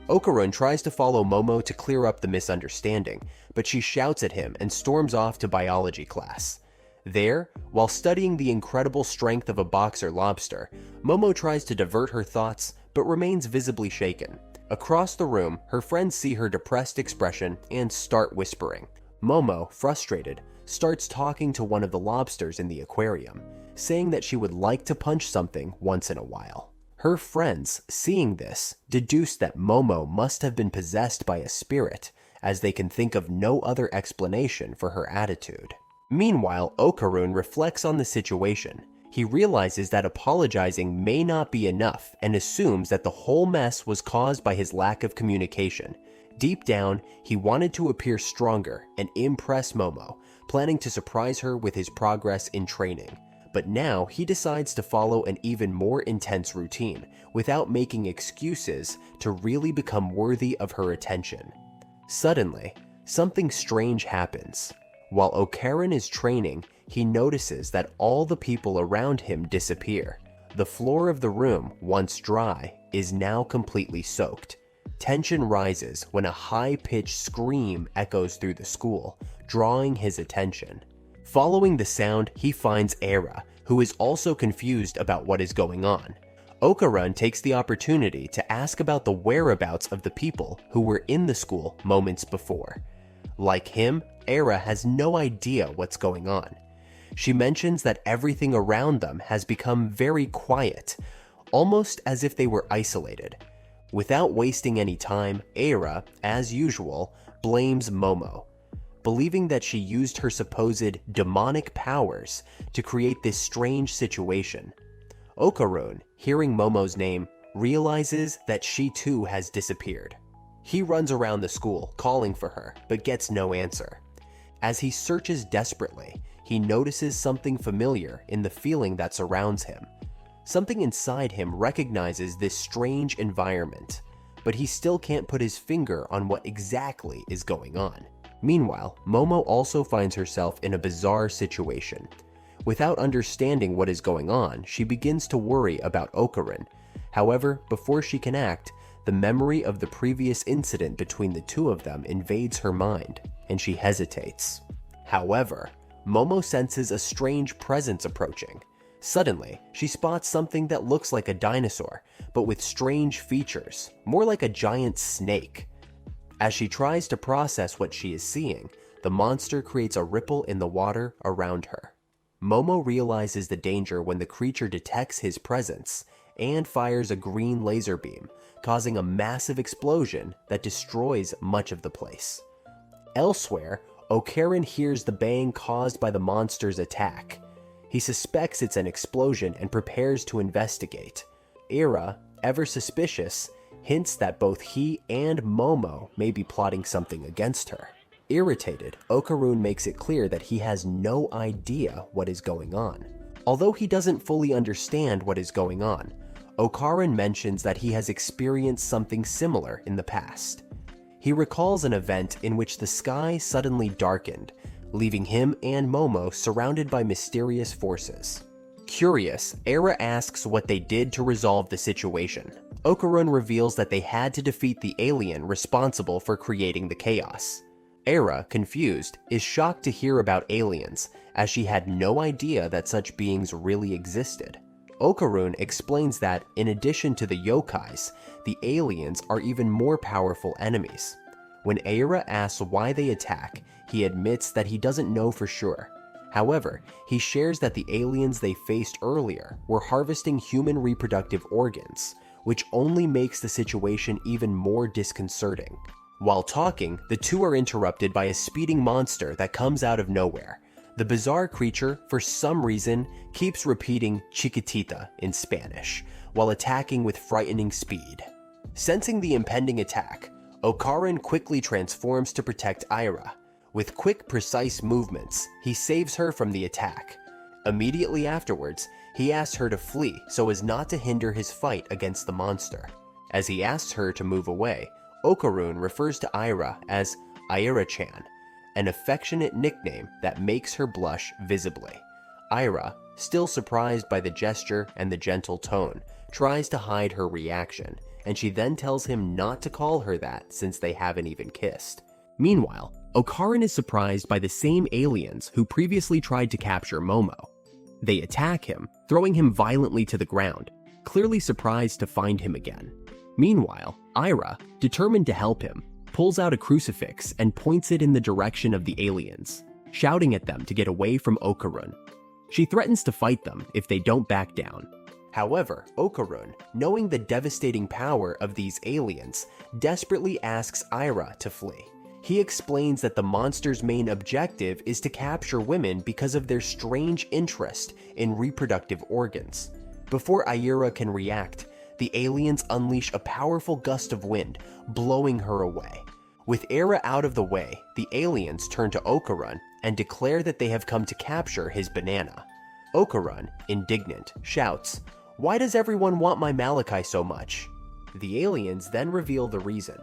Okarun tries to follow Momo to clear up the misunderstanding, but she shouts at him and storms off to biology class. There, while studying the incredible strength of a boxer lobster, Momo tries to divert her thoughts, but remains visibly shaken. Across the room, her friends see her depressed expression and start whispering. Momo, frustrated, starts talking to one of the lobsters in the aquarium, saying that she would like to punch something once in a while. Her friends, seeing this, deduce that Momo must have been possessed by a spirit, as they can think of no other explanation for her attitude. Meanwhile, Okarun reflects on the situation. He realizes that apologizing may not be enough and assumes that the whole mess was caused by his lack of communication. Deep down, he wanted to appear stronger and impress Momo, planning to surprise her with his progress in training. But now he decides to follow an even more intense routine, without making excuses to really become worthy of her attention. Suddenly, something strange happens. While Okarun is training, he notices that all the people around him disappear. The floor of the room, once dry, is now completely soaked. Tension rises when a high-pitched scream echoes through the school, drawing his attention. Following the sound, he finds Aira, who is also confused about what is going on. Okarun takes the opportunity to ask about the whereabouts of the people who were in the school moments before. Like him, Aira has no idea what's going on. She mentions that everything around them has become very quiet, almost as if they were isolated. Without wasting any time, Aira, as usual, blames Momo, believing that she used her supposed demonic powers to create this strange situation. Okarun, hearing Momo's name, realizes that she too has disappeared. He runs around the school, calling for her, but gets no answer. As he searches desperately, he notices something familiar in the feeling that surrounds him. Something inside him recognizes this strange environment, but he still can't put his finger on what exactly is going on. Meanwhile, Momo also finds herself in a bizarre situation. Without understanding what is going on, she begins to worry about Okarun. However, before she can act, the memory of the previous incident between the two of them invades her mind, and she hesitates. However, Momo senses a strange presence approaching. Suddenly, she spots something that looks like a dinosaur, but with strange features, more like a giant snake. As she tries to process what she is seeing, the monster creates a ripple in the water around her. Momo realizes the danger when the creature detects his presence and fires a green laser beam, causing a massive explosion that destroys much of the place. Elsewhere, Okarun hears the bang caused by the monster's attack. He suspects it's an explosion and prepares to investigate. Ira, ever suspicious, hints that both he and Momo may be plotting something against her. Irritated, Okarun makes it clear that he has no idea what is going on. Although he doesn't fully understand what is going on, Okarun mentions that he has experienced something similar in the past. He recalls an event in which the sky suddenly darkened, leaving him and Momo surrounded by mysterious forces. Curious, Ira asks what they did to resolve the situation. Okarun reveals that they had to defeat the alien responsible for creating the chaos. Ira, confused, is shocked to hear about aliens, as she had no idea that such beings really existed. Okarun explains that, in addition to the yokais, the aliens are even more powerful enemies. When Ira asks why they attack, he admits that he doesn't know for sure. However, he shares that the aliens they faced earlier were harvesting human reproductive organs, which only makes the situation even more disconcerting. While talking, the two are interrupted by a speeding monster that comes out of nowhere. The bizarre creature, for some reason, keeps repeating Chiquitita in Spanish, while attacking with frightening speed. Sensing the impending attack, Okarun quickly transforms to protect Ira. With quick, precise movements, he saves her from the attack. Immediately afterwards, he asks her to flee so as not to hinder his fight against the monster. As he asks her to move away, Okarun refers to Ira as Ira-chan, an affectionate nickname that makes her blush visibly. Ira, still surprised by the gesture and the gentle tone, tries to hide her reaction, and she then tells him not to call her that since they haven't even kissed. Meanwhile, Okarun is surprised by the same aliens who previously tried to capture Momo. They attack him, throwing him violently to the ground, clearly surprised to find him again. Meanwhile, Ira, determined to help him, pulls out a crucifix and points it in the direction of the aliens, shouting at them to get away from Okarun. She threatens to fight them if they don't back down. However, Okarun, knowing the devastating power of these aliens, desperately asks Ira to flee. He explains that the monster's main objective is to capture women because of their strange interest in reproductive organs. Before Ira can react, the aliens unleash a powerful gust of wind, blowing her away. With Ira out of the way, the aliens turn to Okarun and declare that they have come to capture his banana. Okarun, indignant, shouts, "Why does everyone want my Malachi so much?" The aliens then reveal the reason.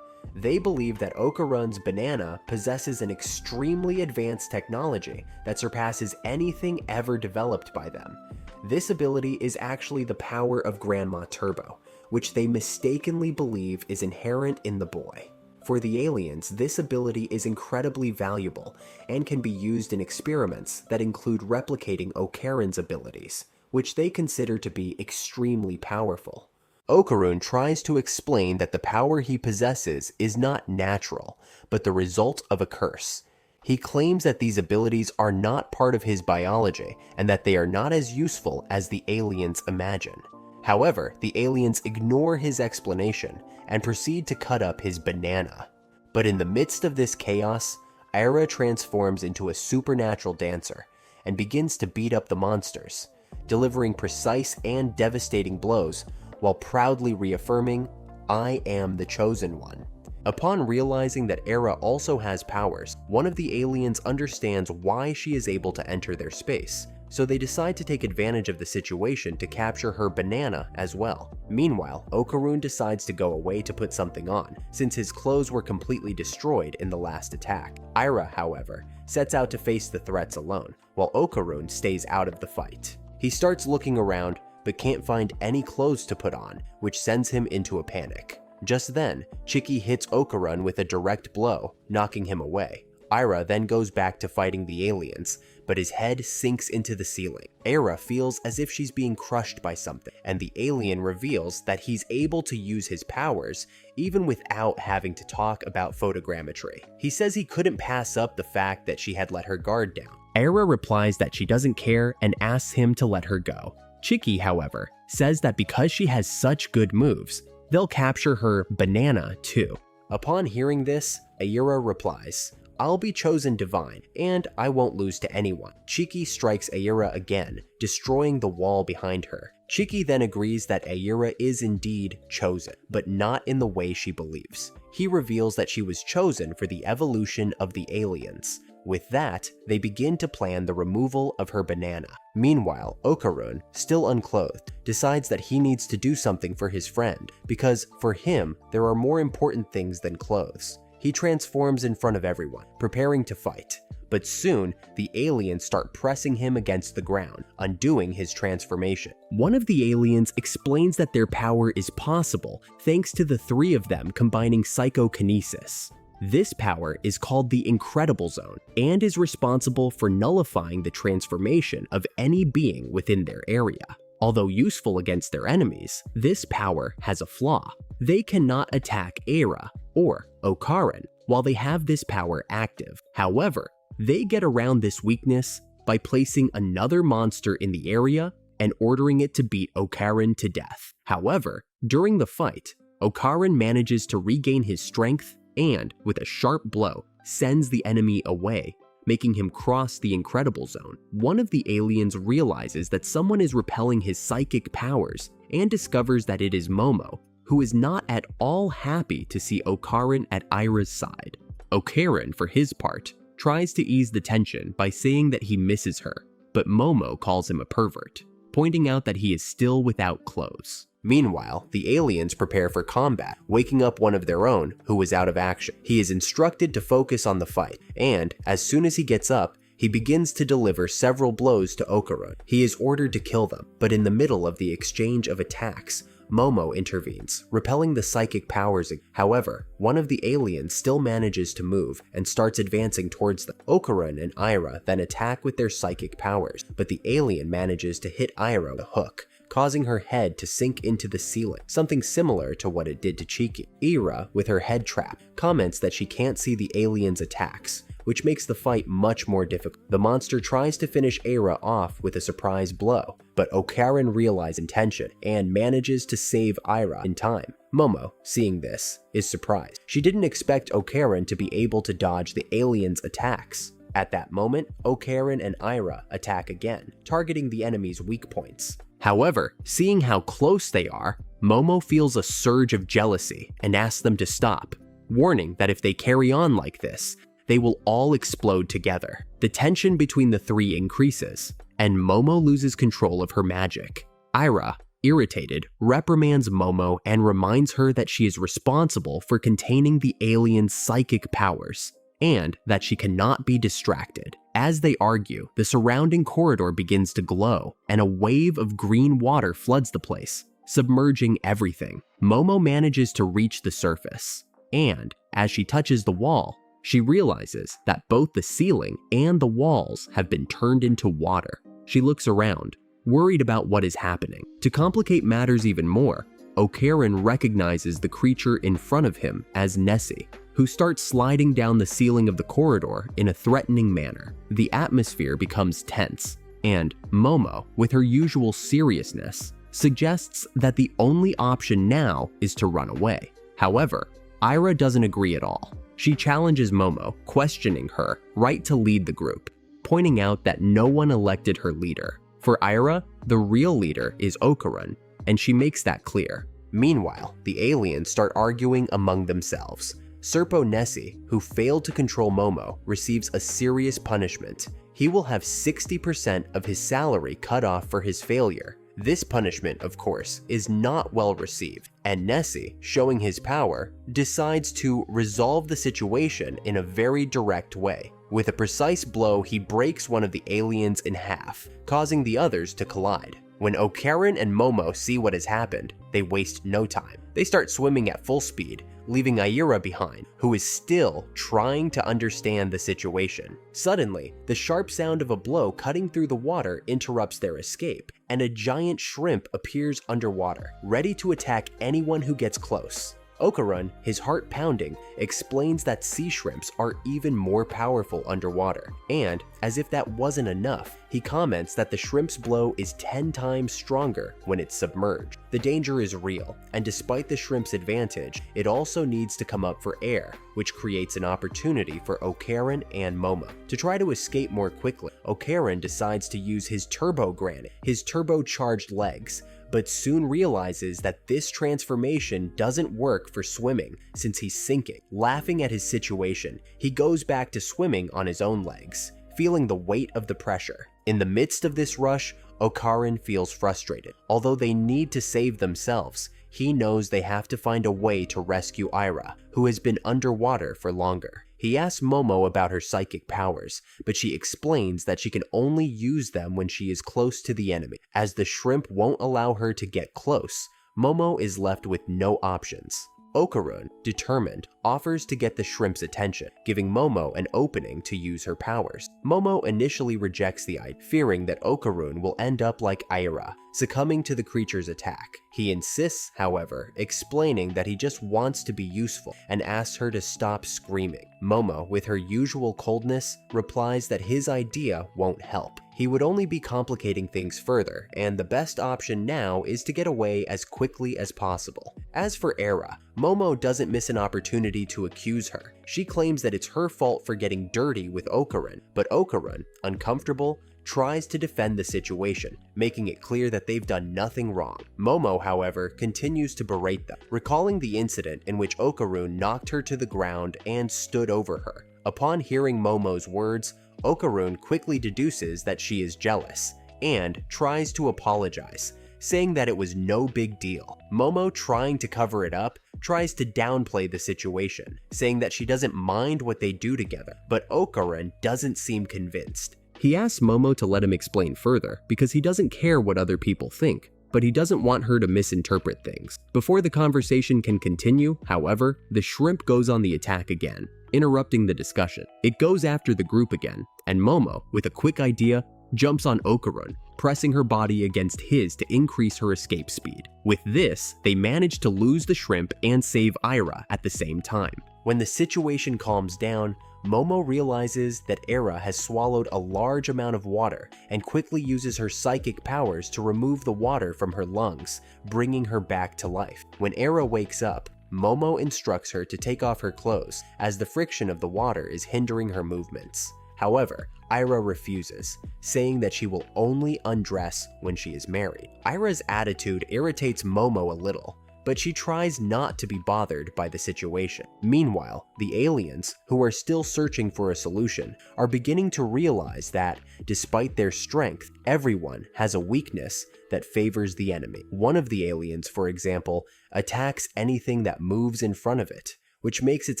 They believe that Okarun's banana possesses an extremely advanced technology that surpasses anything ever developed by them. This ability is actually the power of Grandma Turbo, which they mistakenly believe is inherent in the boy. For the aliens, this ability is incredibly valuable and can be used in experiments that include replicating Okarun's abilities, which they consider to be extremely powerful. Okarun tries to explain that the power he possesses is not natural, but the result of a curse. He claims that these abilities are not part of his biology and that they are not as useful as the aliens imagine. However, the aliens ignore his explanation and proceed to cut up his banana. But in the midst of this chaos, Ira transforms into a supernatural dancer and begins to beat up the monsters, delivering precise and devastating blows while proudly reaffirming, "I am the chosen one." Upon realizing that Ira also has powers, one of the aliens understands why she is able to enter their space, so they decide to take advantage of the situation to capture her banana as well. Meanwhile, Okarun decides to go away to put something on, since his clothes were completely destroyed in the last attack. Aira, however, sets out to face the threats alone, while Okarun stays out of the fight. He starts looking around, but can't find any clothes to put on, which sends him into a panic. Just then, Chiki hits Okarun with a direct blow, knocking him away. Aira then goes back to fighting the aliens, but his head sinks into the ceiling. Aira feels as if she's being crushed by something, and the alien reveals that he's able to use his powers even without having to talk about photogrammetry. He says he couldn't pass up the fact that she had let her guard down. Aira replies that she doesn't care and asks him to let her go. Chiki, however, says that because she has such good moves, they'll capture her banana too. Upon hearing this, Aira replies, "I'll be chosen divine, and I won't lose to anyone." Chiki strikes Aira again, destroying the wall behind her. Chiki then agrees that Aira is indeed chosen, but not in the way she believes. He reveals that she was chosen for the evolution of the aliens. With that, they begin to plan the removal of her banana. Meanwhile, Okarun, still unclothed, decides that he needs to do something for his friend, because for him, there are more important things than clothes. He transforms in front of everyone, preparing to fight. But soon, the aliens start pressing him against the ground, undoing his transformation. One of the aliens explains that their power is possible thanks to the three of them combining psychokinesis. This power is called the Incredible Zone and is responsible for nullifying the transformation of any being within their area. Although useful against their enemies, this power has a flaw. They cannot attack Aira or Okarun while they have this power active. However, they get around this weakness by placing another monster in the area and ordering it to beat Okarun to death. However, during the fight, Okarun manages to regain his strength and, with a sharp blow, sends the enemy away, making him cross the Incredible Zone. One of the aliens realizes that someone is repelling his psychic powers and discovers that it is Momo, who is not at all happy to see Okarun at Aira's side. Okarun, for his part, tries to ease the tension by saying that he misses her, but Momo calls him a pervert, pointing out that he is still without clothes. Meanwhile, the aliens prepare for combat, waking up one of their own who was out of action. He is instructed to focus on the fight, and as soon as he gets up, he begins to deliver several blows to Okarun. He is ordered to kill them, but in the middle of the exchange of attacks, Momo intervenes, repelling the psychic powers. However, one of the aliens still manages to move and starts advancing towards them. Okarun and Aira then attack with their psychic powers, but the alien manages to hit Aira with a hook, causing her head to sink into the ceiling, something similar to what it did to Chiki. Aira, with her head trapped, comments that she can't see the aliens' attacks, which makes the fight much more difficult. The monster tries to finish Aira off with a surprise blow, but Okarun realizes intention and manages to save Aira in time. Momo, seeing this, is surprised. She didn't expect Okarun to be able to dodge the aliens' attacks. At that moment, Okarun and Aira attack again, targeting the enemy's weak points. However, seeing how close they are, Momo feels a surge of jealousy and asks them to stop, warning that if they carry on like this, they will all explode together. The tension between the three increases, and Momo loses control of her magic. Aira, irritated, reprimands Momo and reminds her that she is responsible for containing the alien's psychic powers, and that she cannot be distracted. As they argue, the surrounding corridor begins to glow, and a wave of green water floods the place, submerging everything. Momo manages to reach the surface, and as she touches the wall, she realizes that both the ceiling and the walls have been turned into water. She looks around, worried about what is happening. To complicate matters even more, Okarun recognizes the creature in front of him as Nessie, who starts sliding down the ceiling of the corridor in a threatening manner. The atmosphere becomes tense, and Momo, with her usual seriousness, suggests that the only option now is to run away. However, Aira doesn't agree at all. She challenges Momo, questioning her right to lead the group, pointing out that no one elected her leader. For Aira, the real leader is Okarun, and she makes that clear. Meanwhile, the aliens start arguing among themselves. Serpo Nessie, who failed to control Momo, receives a serious punishment. He will have 60% of his salary cut off for his failure. This punishment, of course, is not well received, and Nessie, showing his power, decides to resolve the situation in a very direct way. With a precise blow, he breaks one of the aliens in half, causing the others to collide. When Okarin and Momo see what has happened, they waste no time. They start swimming at full speed, leaving Aira behind, who is still trying to understand the situation. Suddenly, the sharp sound of a blow cutting through the water interrupts their escape, and a giant shrimp appears underwater, ready to attack anyone who gets close. Okarin, his heart pounding, explains that sea shrimps are even more powerful underwater, and, as if that wasn't enough, he comments that the shrimp's blow is 10 times stronger when it's submerged. The danger is real, and despite the shrimp's advantage, it also needs to come up for air, which creates an opportunity for Okarin and Momo. To try to escape more quickly, Okarin decides to use his turbo granite, his turbocharged legs, but soon realizes that this transformation doesn't work for swimming since he's sinking. Laughing at his situation, he goes back to swimming on his own legs, feeling the weight of the pressure. In the midst of this rush, Okarin feels frustrated. Although they need to save themselves, he knows they have to find a way to rescue Aira, who has been underwater for longer. He asks Momo about her psychic powers, but she explains that she can only use them when she is close to the enemy. As the shrimp won't allow her to get close, Momo is left with no options. Okarin, determined, offers to get the shrimp's attention, giving Momo an opening to use her powers. Momo initially rejects the idea, fearing that Okarin will end up like Aira, succumbing to the creature's attack. He insists, however, explaining that he just wants to be useful and asks her to stop screaming. Momo, with her usual coldness, replies that his idea won't help. He would only be complicating things further, and the best option now is to get away as quickly as possible. As for Aira, Momo doesn't miss an opportunity to accuse her. She claims that it's her fault for getting dirty with Okarin, but Okarin, uncomfortable, tries to defend the situation, making it clear that they've done nothing wrong. Momo, however, continues to berate them, recalling the incident in which Okarin knocked her to the ground and stood over her. Upon hearing Momo's words, Okarin quickly deduces that she is jealous, and tries to apologize, saying that it was no big deal. Momo, trying to cover it up, tries to downplay the situation, saying that she doesn't mind what they do together, but Okarin doesn't seem convinced. He asks Momo to let him explain further because he doesn't care what other people think, but he doesn't want her to misinterpret things. Before the conversation can continue, however, the shrimp goes on the attack again, interrupting the discussion. It goes after the group again, and Momo, with a quick idea, jumps on Okarin, pressing her body against his to increase her escape speed. With this, they manage to lose the shrimp and save Aira at the same time. When the situation calms down, Momo realizes that Aira has swallowed a large amount of water and quickly uses her psychic powers to remove the water from her lungs, bringing her back to life. When Aira wakes up, Momo instructs her to take off her clothes as the friction of the water is hindering her movements. However, Aira refuses, saying that she will only undress when she is married. Aira's attitude irritates Momo a little, but she tries not to be bothered by the situation. Meanwhile, the aliens, who are still searching for a solution, are beginning to realize that, despite their strength, everyone has a weakness that favors the enemy. One of the aliens, for example, attacks anything that moves in front of it, which makes its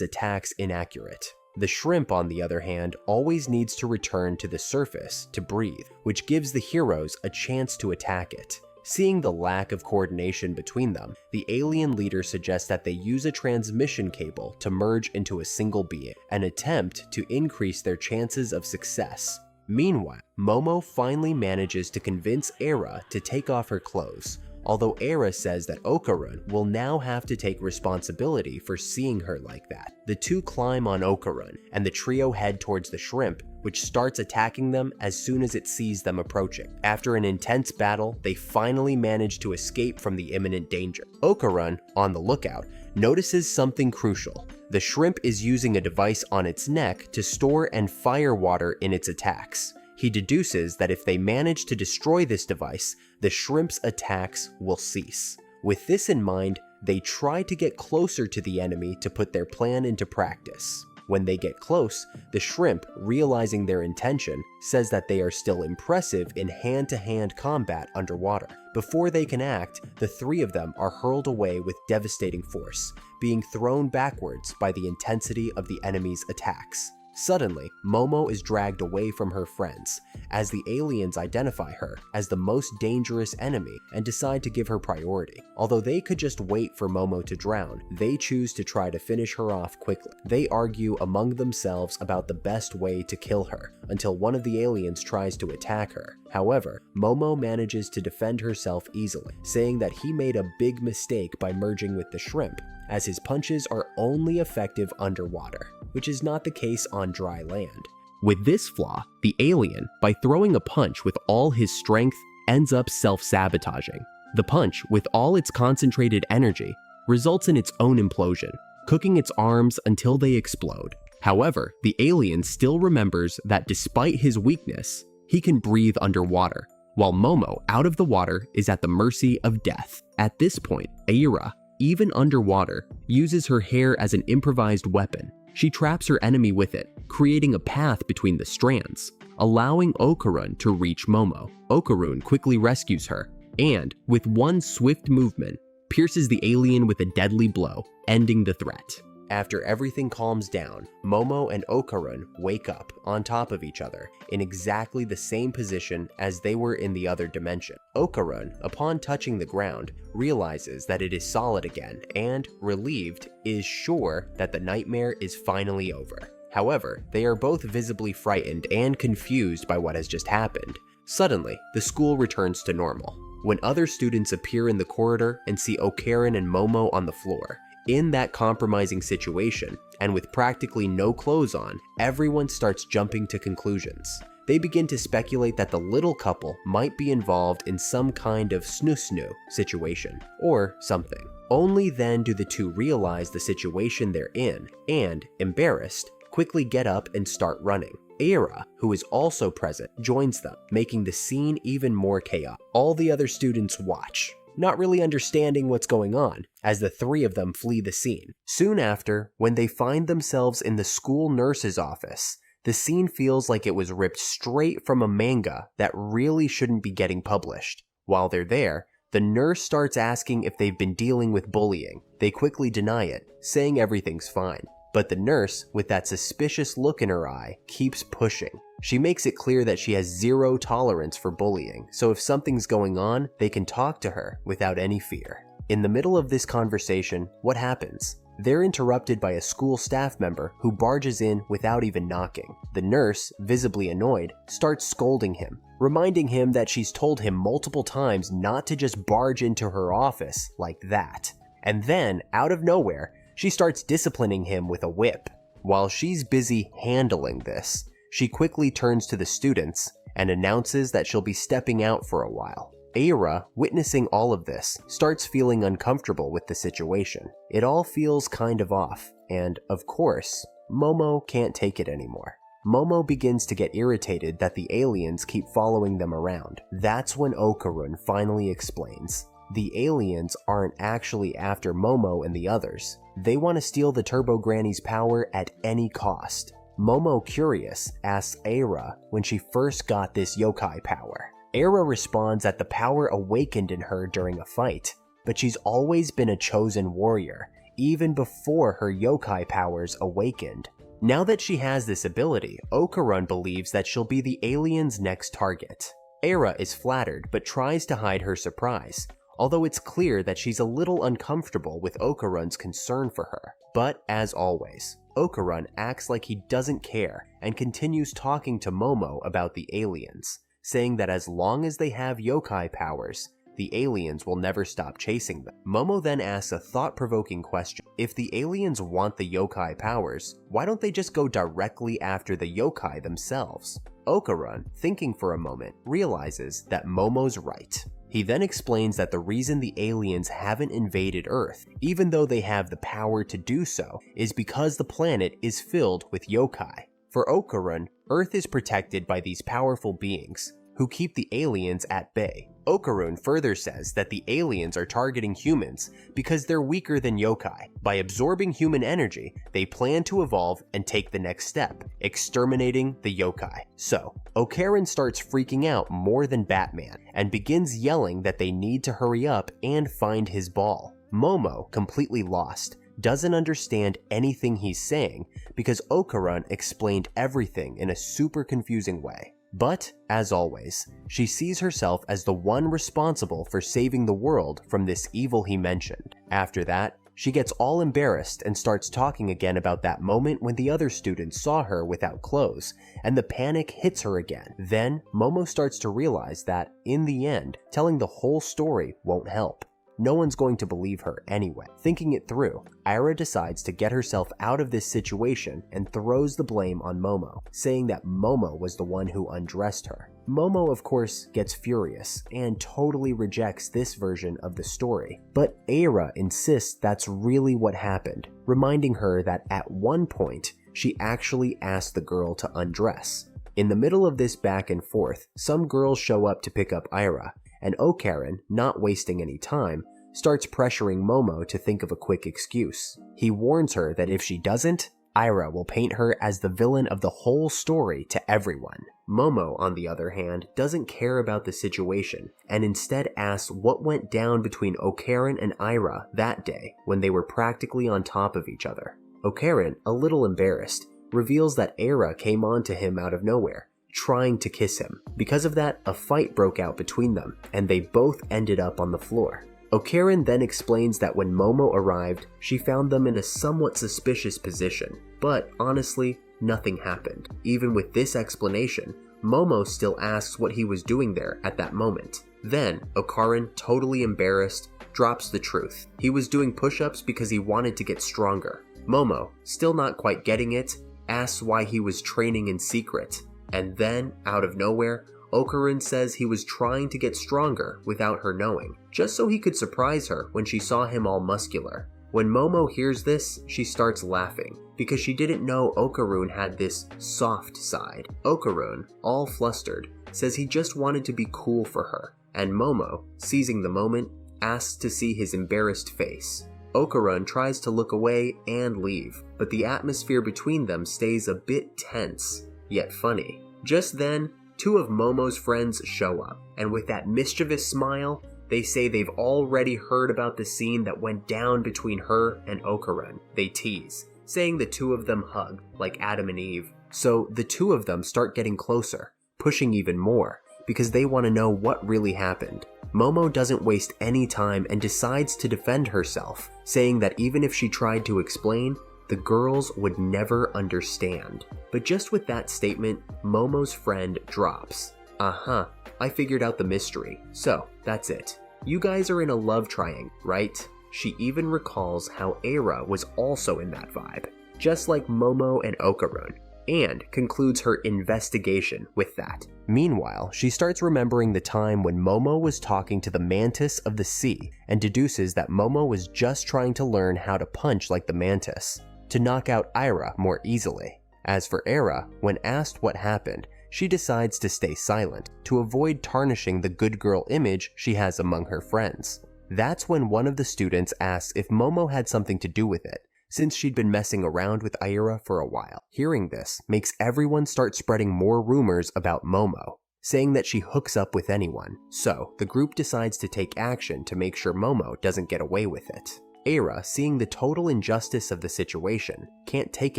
attacks inaccurate. The shrimp, on the other hand, always needs to return to the surface to breathe, which gives the heroes a chance to attack it. Seeing the lack of coordination between them, the alien leader suggests that they use a transmission cable to merge into a single being, an attempt to increase their chances of success. Meanwhile, Momo finally manages to convince Aira to take off her clothes, although Aira says that Okarin will now have to take responsibility for seeing her like that. The two climb on Okarin, and the trio head towards the shrimp, which starts attacking them as soon as it sees them approaching. After an intense battle, they finally manage to escape from the imminent danger. Okarin, on the lookout, notices something crucial. The shrimp is using a device on its neck to store and fire water in its attacks. He deduces that if they manage to destroy this device, the shrimp's attacks will cease. With this in mind, they try to get closer to the enemy to put their plan into practice. When they get close, the shrimp, realizing their intention, says that they are still impressive in hand-to-hand combat underwater. Before they can act, the three of them are hurled away with devastating force, being thrown backwards by the intensity of the enemy's attacks. Suddenly, Momo is dragged away from her friends, as the aliens identify her as the most dangerous enemy and decide to give her priority. Although they could just wait for Momo to drown, they choose to try to finish her off quickly. They argue among themselves about the best way to kill her, until one of the aliens tries to attack her. However, Momo manages to defend herself easily, saying that he made a big mistake by merging with the shrimp, as his punches are only effective underwater, which is not the case on dry land. With this flaw, the alien, by throwing a punch with all his strength, ends up self-sabotaging. The punch, with all its concentrated energy, results in its own implosion, cooking its arms until they explode. However, the alien still remembers that despite his weakness, he can breathe underwater, while Momo, out of the water, is at the mercy of death. At this point, Aira, even underwater, uses her hair as an improvised weapon. She traps her enemy with it, creating a path between the strands, allowing Okarun to reach Momo. Okarun quickly rescues her, and, with one swift movement, pierces the alien with a deadly blow, ending the threat. After everything calms down, Momo and Okarun wake up on top of each other in exactly the same position as they were in the other dimension. Okarun, upon touching the ground, realizes that it is solid again and, relieved, is sure that the nightmare is finally over. However, they are both visibly frightened and confused by what has just happened. Suddenly, the school returns to normal, when other students appear in the corridor and see Okarun and Momo on the floor. In that compromising situation, and with practically no clothes on, everyone starts jumping to conclusions. They begin to speculate that the little couple might be involved in some kind of snoo-snoo situation, or something. Only then do the two realize the situation they're in, and, embarrassed, quickly get up and start running. Aira, who is also present, joins them, making the scene even more chaotic. All the other students watch, not really understanding what's going on, as the three of them flee the scene. Soon after, when they find themselves in the school nurse's office, the scene feels like it was ripped straight from a manga that really shouldn't be getting published. While they're there, the nurse starts asking if they've been dealing with bullying. They quickly deny it, saying everything's fine. But the nurse, with that suspicious look in her eye, keeps pushing. She makes it clear that she has zero tolerance for bullying, so if something's going on, they can talk to her without any fear. In the middle of this conversation, what happens? They're interrupted by a school staff member who barges in without even knocking. The nurse, visibly annoyed, starts scolding him, reminding him that she's told him multiple times not to just barge into her office like that. And then, out of nowhere, she starts disciplining him with a whip. While she's busy handling this, she quickly turns to the students and announces that she'll be stepping out for a while. Aira, witnessing all of this, starts feeling uncomfortable with the situation. It all feels kind of off, and, of course, Momo can't take it anymore. Momo begins to get irritated that the aliens keep following them around. That's when Okarun finally explains. The aliens aren't actually after Momo and the others. They want to steal the Turbo Granny's power at any cost. Momo, curious, asks Aira when she first got this yokai power. Aira responds that the power awakened in her during a fight, but she's always been a chosen warrior, even before her yokai powers awakened. Now that she has this ability, Okarun believes that she'll be the alien's next target. Aira is flattered but tries to hide her surprise, although it's clear that she's a little uncomfortable with Okarun's concern for her. But as always, Okarun acts like he doesn't care and continues talking to Momo about the aliens, saying that as long as they have yokai powers, the aliens will never stop chasing them. Momo then asks a thought-provoking question. If the aliens want the yokai powers, why don't they just go directly after the yokai themselves? Okarun, thinking for a moment, realizes that Momo's right. He then explains that the reason the aliens haven't invaded Earth, even though they have the power to do so, is because the planet is filled with yokai. For Okarun, Earth is protected by these powerful beings, who keep the aliens at bay. Okarun further says that the aliens are targeting humans because they're weaker than yokai. By absorbing human energy, they plan to evolve and take the next step, exterminating the yokai. So, Okarun starts freaking out more than Batman and begins yelling that they need to hurry up and find his ball. Momo, completely lost, doesn't understand anything he's saying because Okarun explained everything in a super confusing way. But, as always, she sees herself as the one responsible for saving the world from this evil he mentioned. After that, she gets all embarrassed and starts talking again about that moment when the other students saw her without clothes, and the panic hits her again. Then, Momo starts to realize that, in the end, telling the whole story won't help. No one's going to believe her anyway. Thinking it through, Ira decides to get herself out of this situation and throws the blame on Momo, saying that Momo was the one who undressed her. Momo, of course, gets furious and totally rejects this version of the story, but Ira insists that's really what happened, reminding her that at one point, she actually asked the girl to undress. In the middle of this back and forth, some girls show up to pick up Ira, and Okarun, not wasting any time, starts pressuring Momo to think of a quick excuse. He warns her that if she doesn't, Ira will paint her as the villain of the whole story to everyone. Momo, on the other hand, doesn't care about the situation, and instead asks what went down between Okarun and Ira that day when they were practically on top of each other. Okarun, a little embarrassed, reveals that Ira came on to him out of nowhere, trying to kiss him. Because of that, a fight broke out between them, and they both ended up on the floor. Okarun then explains that when Momo arrived, she found them in a somewhat suspicious position, but honestly, nothing happened. Even with this explanation, Momo still asks what he was doing there at that moment. Then, Okarun, totally embarrassed, drops the truth. He was doing push-ups because he wanted to get stronger. Momo, still not quite getting it, asks why he was training in secret. And then, out of nowhere, Okarun says he was trying to get stronger without her knowing, just so he could surprise her when she saw him all muscular. When Momo hears this, she starts laughing, because she didn't know Okarun had this soft side. Okarun, all flustered, says he just wanted to be cool for her, and Momo, seizing the moment, asks to see his embarrassed face. Okarun tries to look away and leave, but the atmosphere between them stays a bit tense, yet funny. Just then, two of Momo's friends show up, and with that mischievous smile, they say they've already heard about the scene that went down between her and Okarun. They tease, saying the two of them hug, like Adam and Eve. So the two of them start getting closer, pushing even more, because they want to know what really happened. Momo doesn't waste any time and decides to defend herself, saying that even if she tried to explain, the girls would never understand. But just with that statement, Momo's friend drops. I figured out the mystery. So, that's it. You guys are in a love triangle, right? She even recalls how Eira was also in that vibe, just like Momo and Okarun, and concludes her investigation with that. Meanwhile, she starts remembering the time when Momo was talking to the mantis of the sea and deduces that Momo was just trying to learn how to punch like the mantis, to knock out Eira more easily. As for Eira, when asked what happened, she decides to stay silent to avoid tarnishing the good girl image she has among her friends. That's when one of the students asks if Momo had something to do with it, since she'd been messing around with Eira for a while. Hearing this makes everyone start spreading more rumors about Momo, saying that she hooks up with anyone. So the group decides to take action to make sure Momo doesn't get away with it. Eira, seeing the total injustice of the situation, can't take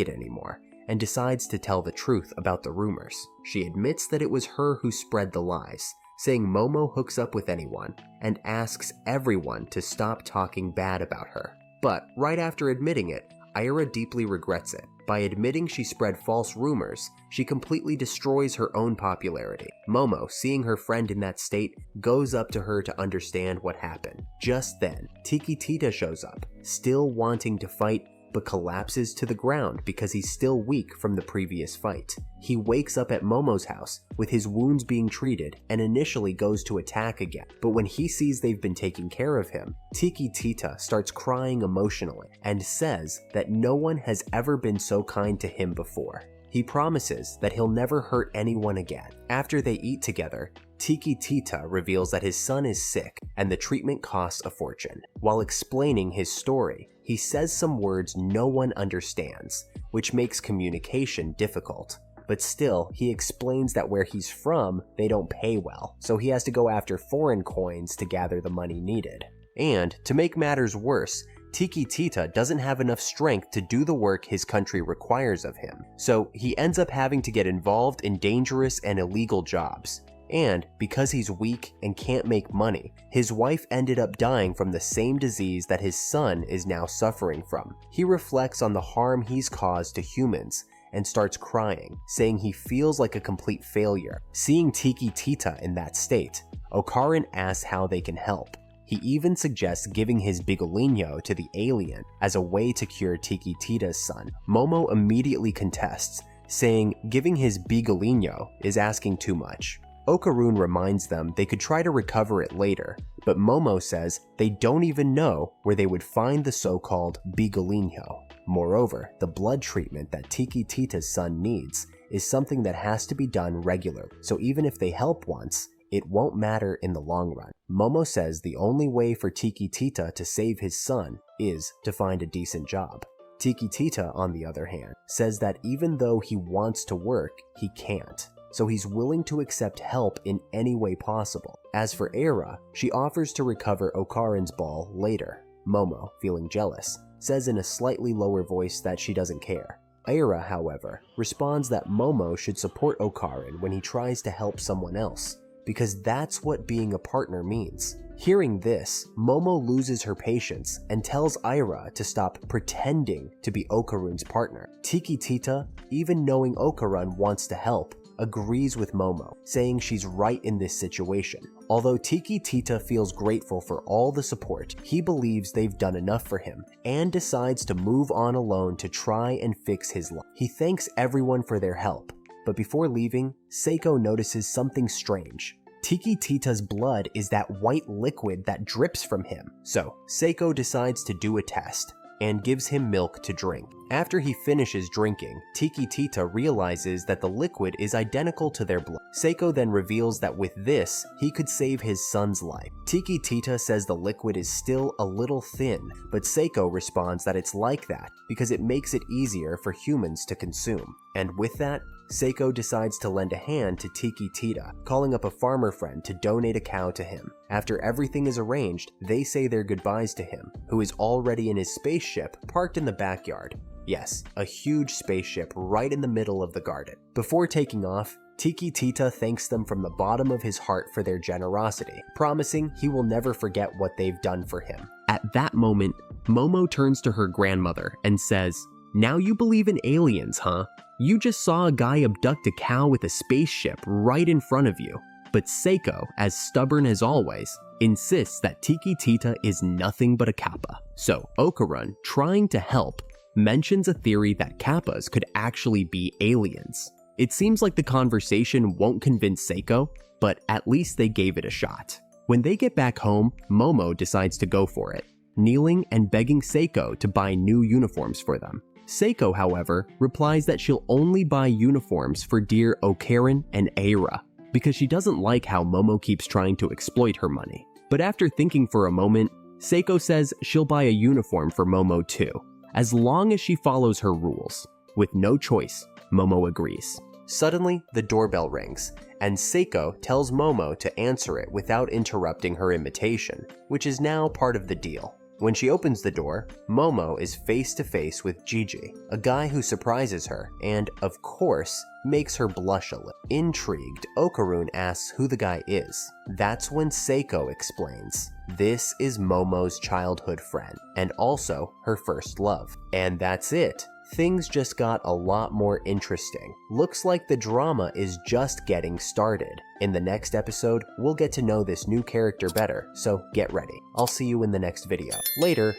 it anymore, and decides to tell the truth about the rumors. She admits that it was her who spread the lies, saying Momo hooks up with anyone, and asks everyone to stop talking bad about her. But right after admitting it, Eira deeply regrets it. By admitting she spread false rumors, she completely destroys her own popularity. Momo, seeing her friend in that state, goes up to her to understand what happened. Just then, Tiki-Tita shows up, still wanting to fight, but collapses to the ground because he's still weak from the previous fight. He wakes up at Momo's house with his wounds being treated and initially goes to attack again, but when he sees they've been taking care of him, Tiki-Tita starts crying emotionally and says that no one has ever been so kind to him before. He promises that he'll never hurt anyone again. After they eat together, Tiki Tita reveals that his son is sick and the treatment costs a fortune. While explaining his story, he says some words no one understands, which makes communication difficult. But still, he explains that where he's from, they don't pay well, so he has to go after foreign coins to gather the money needed. And, to make matters worse, Tiki Tita doesn't have enough strength to do the work his country requires of him, so he ends up having to get involved in dangerous and illegal jobs. And, because he's weak and can't make money, his wife ended up dying from the same disease that his son is now suffering from. He reflects on the harm he's caused to humans and starts crying, saying he feels like a complete failure. Seeing Tiki Tita in that state, Okarin asks how they can help. He even suggests giving his bigolinho to the alien as a way to cure Tiki Tita's son. Momo immediately contests, saying giving his bigolinho is asking too much. Okarun reminds them they could try to recover it later, but Momo says they don't even know where they would find the so-called bigolinho. Moreover, the blood treatment that Tiki Tita's son needs is something that has to be done regularly, so even if they help once, it won't matter in the long run. Momo says the only way for Tiki Tita to save his son is to find a decent job. Tiki Tita, on the other hand, says that even though he wants to work, he can't, so he's willing to accept help in any way possible. As for Eira, she offers to recover Okarin's ball later. Momo, feeling jealous, says in a slightly lower voice that she doesn't care. Eira, however, responds that Momo should support Okarin when he tries to help someone else, because that's what being a partner means. Hearing this, Momo loses her patience and tells Eira to stop pretending to be Okarun's partner. Tiki Tita, even knowing Okarun wants to help, agrees with Momo, saying she's right in this situation. Although Tiki Tita feels grateful for all the support, he believes they've done enough for him and decides to move on alone to try and fix his life. He thanks everyone for their help, but before leaving, Seiko notices something strange. Tiki Tita's blood is that white liquid that drips from him, so Seiko decides to do a test and gives him milk to drink. After he finishes drinking, Tiki Tita realizes that the liquid is identical to their blood. Seiko then reveals that with this, he could save his son's life. Tiki Tita says the liquid is still a little thin, but Seiko responds that it's like that because it makes it easier for humans to consume. And with that, Seiko decides to lend a hand to Tiki Tita, calling up a farmer friend to donate a cow to him. After everything is arranged, they say their goodbyes to him, who is already in his spaceship parked in the backyard. Yes, a huge spaceship right in the middle of the garden. Before taking off, Tiki Tita thanks them from the bottom of his heart for their generosity, promising he will never forget what they've done for him. At that moment, Momo turns to her grandmother and says, "Now you believe in aliens, huh? You just saw a guy abduct a cow with a spaceship right in front of you." But Seiko, as stubborn as always, insists that Tiki Tita is nothing but a kappa. So Okarun, trying to help, mentions a theory that kappas could actually be aliens. It seems like the conversation won't convince Seiko, but at least they gave it a shot. When they get back home, Momo decides to go for it, kneeling and begging Seiko to buy new uniforms for them. Seiko, however, replies that she'll only buy uniforms for dear Okarin and Eira, because she doesn't like how Momo keeps trying to exploit her money. But after thinking for a moment, Seiko says she'll buy a uniform for Momo too, as long as she follows her rules. With no choice, Momo agrees. Suddenly, the doorbell rings, and Seiko tells Momo to answer it without interrupting her invitation, which is now part of the deal. When she opens the door, Momo is face to face with Gigi, a guy who surprises her and, of course, makes her blush a little. Intrigued, Okarun asks who the guy is. That's when Seiko explains, this is Momo's childhood friend, and also her first love. And that's it. Things just got a lot more interesting. Looks like the drama is just getting started. In the next episode, we'll get to know this new character better, so get ready. I'll see you in the next video. Later.